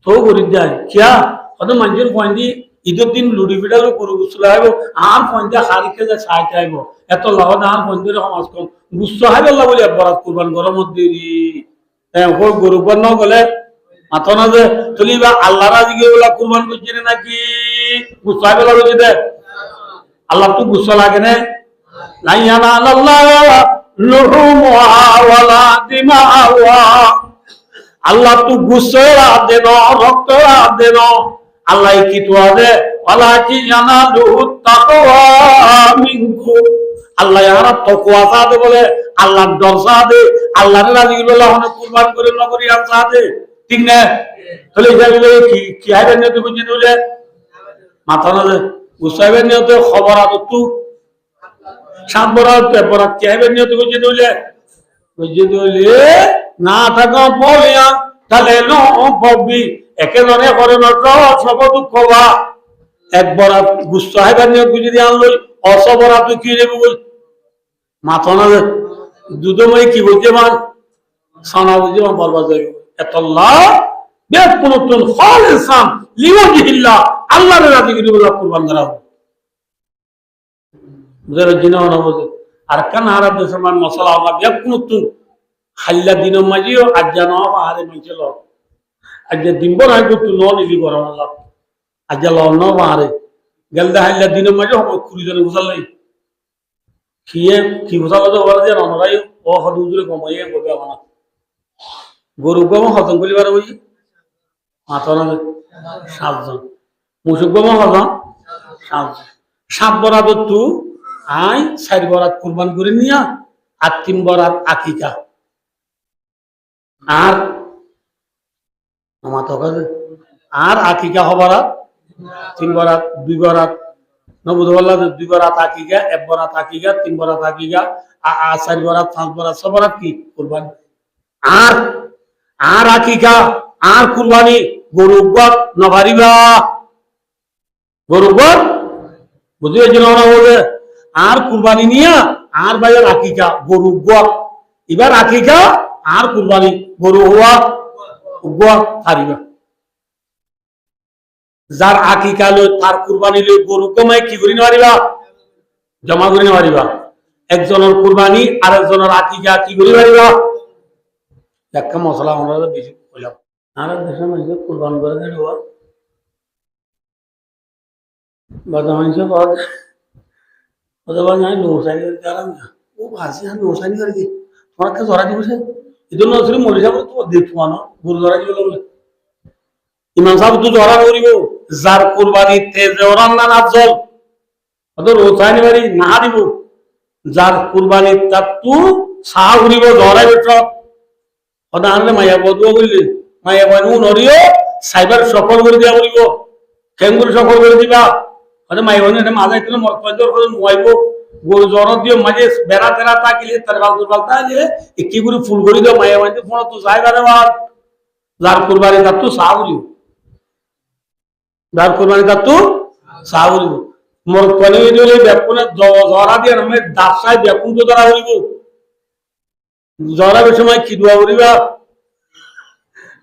তো গরিব যায় কিয়া হয়তো মানুষের পয়েন্টি ঈদের দিন লুড়ি ফিটালো গরু গুছলে আইব আর পয়েন্টে হারিকে যায় সাইতে আইব এত লাভ আর পয়েন্টের সমাজ কম গুচ্ছ হাইব আল্লাহ বলি বরাত কুরবান গরমের দেরি গরু ন গলে মাথা না যে তুলি বা আল্লাহ রাজি গিয়ে কুরবান করছি নাকি গুচ্ছ হাইব লাগছে দে আল্লাহ তো গুচ্ছ লাগে না লাইয়ানা আল্লাহ লুহুমুহা ওয়ালা দিমাওয়া আল্লাহ তো গুসরা দেন রক্তরা দেন আল্লাহ কি তো দে ওয়ালা কি ইয়ানালুহু তাকওয়া মিনকুম আল্লাহ ইয়ারা তাকওয়া সাদে বলে আল্লাহর ডর সাদে আল্লাহর রাজি বলে হনে কুরবান করে নগরী আর সাদে ঠিক না তাহলে যাবে কি হাইবেন নিয়ত বুঝি দিলে মাথা না গুসাইবেন নিয়ত খবর আদতু 7 বরাত বরাত কি হাইবেন নিয়ত বুঝি দিলে না থাকা বলিয়া তাহলে নো পবি একেবারে করে নট সব দুঃখ বা এক বরাত গুচ্ছ হাইবার নিয়ত বুঝি দিয়ে আনলই অসবরাত কি নেবে বল মাথা না দুধময় কি বলতে মান সানা বুঝে মান বরবাদ হয়ে এতল্লাহ বেদ পুনতুন খালিসান লিওয়াজিহিল্লাহ আল্লাহর রাজি গিরি বলা কুরবান করা হবে বুঝার জিনা না বুঝে আর কান আরব দেশের মান মশলা আল্লাহ বেদ পুনতুন হাল্লা দিন মাঝিও আজ জানো আহারে মাইছিল আজ দিনব নাই করতো ন নিলি করো আল্লাহ আজ লন বাহারে গেলদা হাল্লা দিন মাঝে হবে কুড়ি জনে বুঝালাই খিয়ে কি বুঝালো তো বলে যে রনরাই ও হদুজুরে কমাইয়ে বলবে আমার গরু গম হজম করিবার বুঝি মাথা না 7 জন মুসুক গম হজম 7 জন 7 বরাত তু আই 4 বরাত কুরবান করে নিয়া আর 3 বরাত আকিকা আর আমার তো আর আকিকা হবারাত 3 বরাত 2 বরাত নবুদ বললা 2 বরাত আকিকা 1 বরাত আকিকা 3 বরাত আকিকা 4 বরাত 5 বরাত 6 বরাত কি কুরবানি আর আর আকিকা আর কুরবানি গরু গত নভারিবা গরু গত বুঝিয়ে যেন না বলে আর কুরবানি নিয়া আর বাইরের আকিকা গরু গত এবার আকিকা আর কুরবানি গরু হওয়া গোয়া হারিবা যার আকিকা লই তার কুরবানি লই গরু কমাই কি করি নারিবা জমা করি নারিবা একজনের কুরবানি আর একজনের আকিকা কি করি নারিবা একটা মশলা আমরা বেশি কইলাম আর দেশের মানুষ কুরবান করে দেয় বাদা মানুষ কত নাই নৌসানি করে গেলাম না ও ভাসি আর নৌসানি করে কি তোমার কাছে ধরা দিবসে এই জন্য আসলে মরে যাবো তো দেখবো না গরু ধরা দিবে বলে ইমাম সাহেব তো ধরা করিব যার কুরবানি তেজে রান্না না জল অত রোসানি বাড়ি না দিব যার কুরবানি তার তু সাহা ঘুরিব ধরাই বেট ওটা আনলে মাইয়া বদুয়া বললি মাইয়া বানু নরিও সাইবার সফল করে দিয়া বলিব খেঙ্গুরি সফল করে দিবা ওটা মাইয়া বানু এটা মাঝে একটু মরকজর করে নুয়াইব গরু জ্বর দিয়ে মাঝে বেড়া তেরা তাকিলে তার বালতুর বালতা যে কি করে ফুল করে দিও মাইয়া বানতে ফোন তো সাইবারে বার যার কুরবানি তার তু সাহা ঘুরিব যার কুরবানি তার তু সাহা ঘুরিব মোর পানি দিলে ব্যাকুনে জরা দিয়ে আমি দাসায় ব্যাকুন তো ধরা হইব জরা সময় কি দোয়া করিবা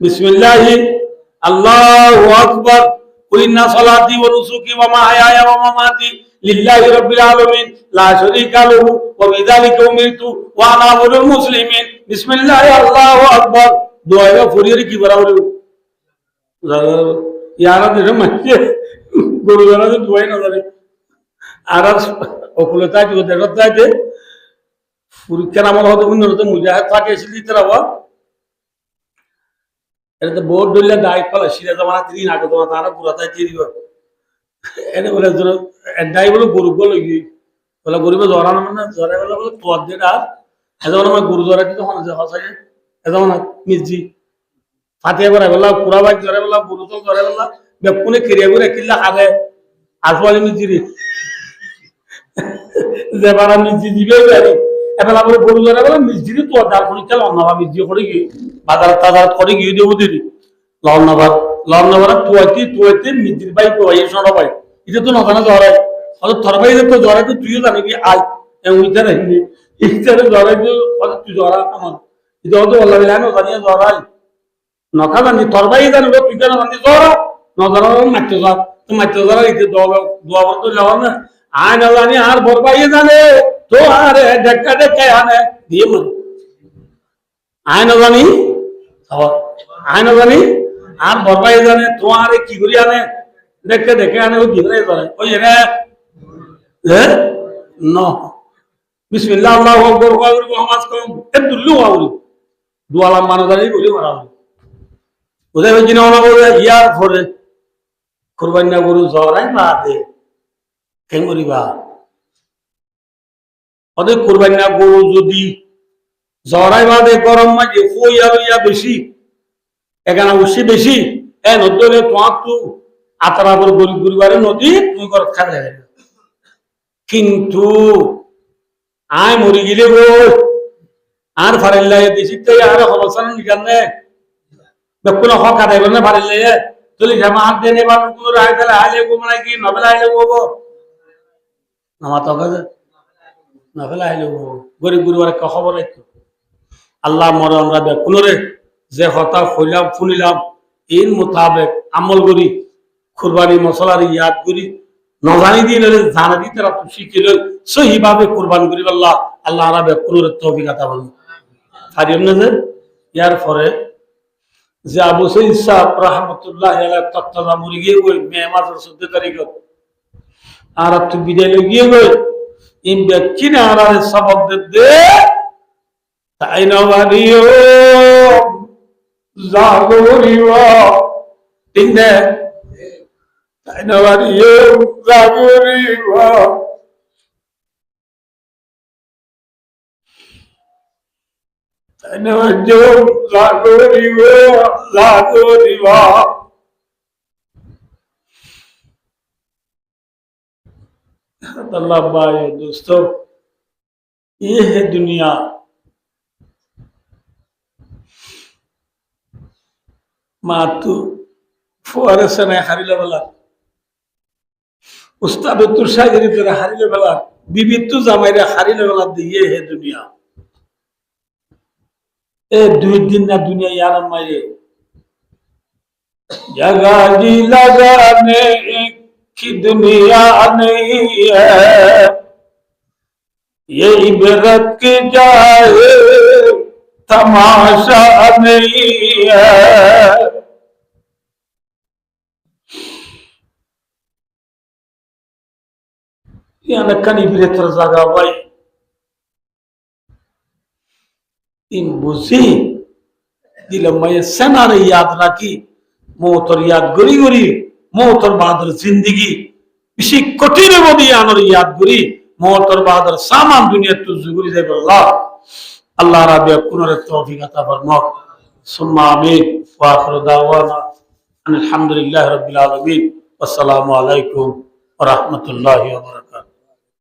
বিসমিল্লাহি আল্লাহু আকবার কুল ইন্না সালাতি ওয়া নুসুকি ওয়া মাহইয়ায়া ওয়া মামাতি লিল্লাহি রাব্বিল আলামিন লা শারীকা লাহু ওয়া বিযালিকা উমিরতু ওয়া আনা আউয়ালুল মুসলিমিন বিসমিল্লাহি আল্লাহু আকবার দোয়া ফুরিয়ে কি বলা হইব ইয়ারা দেশে মাঝে গরু ধরা দোয়াই না জানে আর অকুলতা দেশত যাইতে পরীক্ষার আমার হয়তো উন্নত মুজাহিদ থাকে এসে দিতে রাখবো এটা তো বোর্ড ধরলে দায়িত্ব ফেলে সিরা জমা 3 আগে তোমার তারা পুরাতায় চিরি এনে বলে এডাই বলে গরু বলে বলে গরিবে জরা না মানে জরা বলে বলে তোর যেটা এজন আমার গরু জরা কিন্তু হন যে হসাই এজন মিজি ফাটিয়ে বেড়াই বেলা পুরা বাইক ধরে বেলা বুড়ুতল ধরে বেলা বেকুনে কেরিয়া করে কিল্লা খাবে আসবালি মিজিরি যে বারা মিজি দিবে গাড়ি এবার আমরা গরু ধরে বেলা মিজিরি তো ডাল খনি চাল অন্যবা মিজি করে গিয়ে বাজার তাজার করে গিয়ে দেবো দিদি লন্নবার তুয়াইতে মিজির বাইক হয়ে সরা বাইক এটা তো নজানা ধরাই অত থরবাই তো ধরাই তো তুইও জানিবি আয় উইটা রাখবি ইচ্ছারে ধরাই তো তুই ধরা আমার এটা তো বললাম নজানিয়ে ধরাই নখা জানি তরবাই জানিব তুই কেন জানি ধরা নজরা মারতে যা তো মারতে যারা এই দোয়া বন্ধ যাওয়া না আয় না জানি আর বরবাই জানে তো আরে দেখা দেখে আনে দিয়ে মনে আয় না জানি আয় না জানি আর বরবাই জানে তো আরে কি করি আনে দেখে দেখে আনে ও কি করে ধরে ওই রে ন বিসমিল্লাহ আল্লাহু আকবার ওয়া আকবার নামাজ কম এ দুল্লু ওয়াউলি দুয়ালা মানুষ জানি বলি মারা ওদের ওই জিনিস বলে ইয়ার পরে কুরবানি গরু জরাই বাদে কেন করিবা ওদের কুরবানি গরু যদি জরাই বাদে গরম মাঝে ফইয়া লইয়া বেশি এখানে উসি বেশি এ নদলে তোমার তো আতরা করে গরিব গরিবারে নদী তুমি ঘর খাবে কিন্তু আয় মরি গেলে গো আর ফারিল্লাই দেশি তো আর হলসান নিকানে বেকুনা হক আদায় করে না ফারিল্লাই চলি জামা হাত দেনে বা কুকুর আয় তাহলে আইলে গো মানে কি নবেলা আইলে গো আমার তো নবেলা আইলে গো গরিব গরিবারে খবর রাখতো আল্লাহ মরে আমরা বেকুনরে যে হতা হইলাম ফুনিলাম এর মোতাবেক আমল করি কুরবানি মশলার ইয়াদ করি নজানি দিয়ে জানা দিতে তারা শিখিল সহিভাবে কুরবান করি আল্লাহ আল্লাহ আমরা বেকুনরে তৌফিক আতা বলবো পারিম না যে ইয়ার পরে যে আবু সঈদ সাহেব রহমতুল্লাহ আলাইহি তত্ত্বা মরে গিয়ে গই মে মাসের 14 তারিখে আর তুই বিদায় গিয়ে গই ইন ব্যক্তিনে আর সবক দে তাই না বাড়িও জাগরিওয়া তিনে তাই না বাড়িও জাগরিওয়া তাই না বাড়িও জাগরিওয়া अल्लाह भाई दोस्तों ये है दुनिया मातु फुआरे से नहीं हारिले वाला उस्ताद तो शायरी तेरा हारिले वाला बीबी तो जमाइरे हारिले वाला ये है दुनिया ए दो दिन ना दुनिया यार मारे जगह जी लगाने की दुनिया नहीं है ये इबरत की जाए तमाशा नहीं है यानी कनी बेहतर जगह भाई इन बुझी दिल में सनारे याद रखी मोतर याद गुरी गुरी मोतर बादर जिंदगी इसी कठिन मोदी आनर याद गुरी मोतर बादर सामान दुनिया तो जुगुरी दे अल्लाह अल्लाह रब्बे कुनरे तौफीक अता फरमा सुम्मा आमीन व आखिर दावाना अल्हम्दुलिल्लाहि रब्बिल आलमीन अस्सलामु अलैकुम व रहमतुल्लाहि व बरकातहू।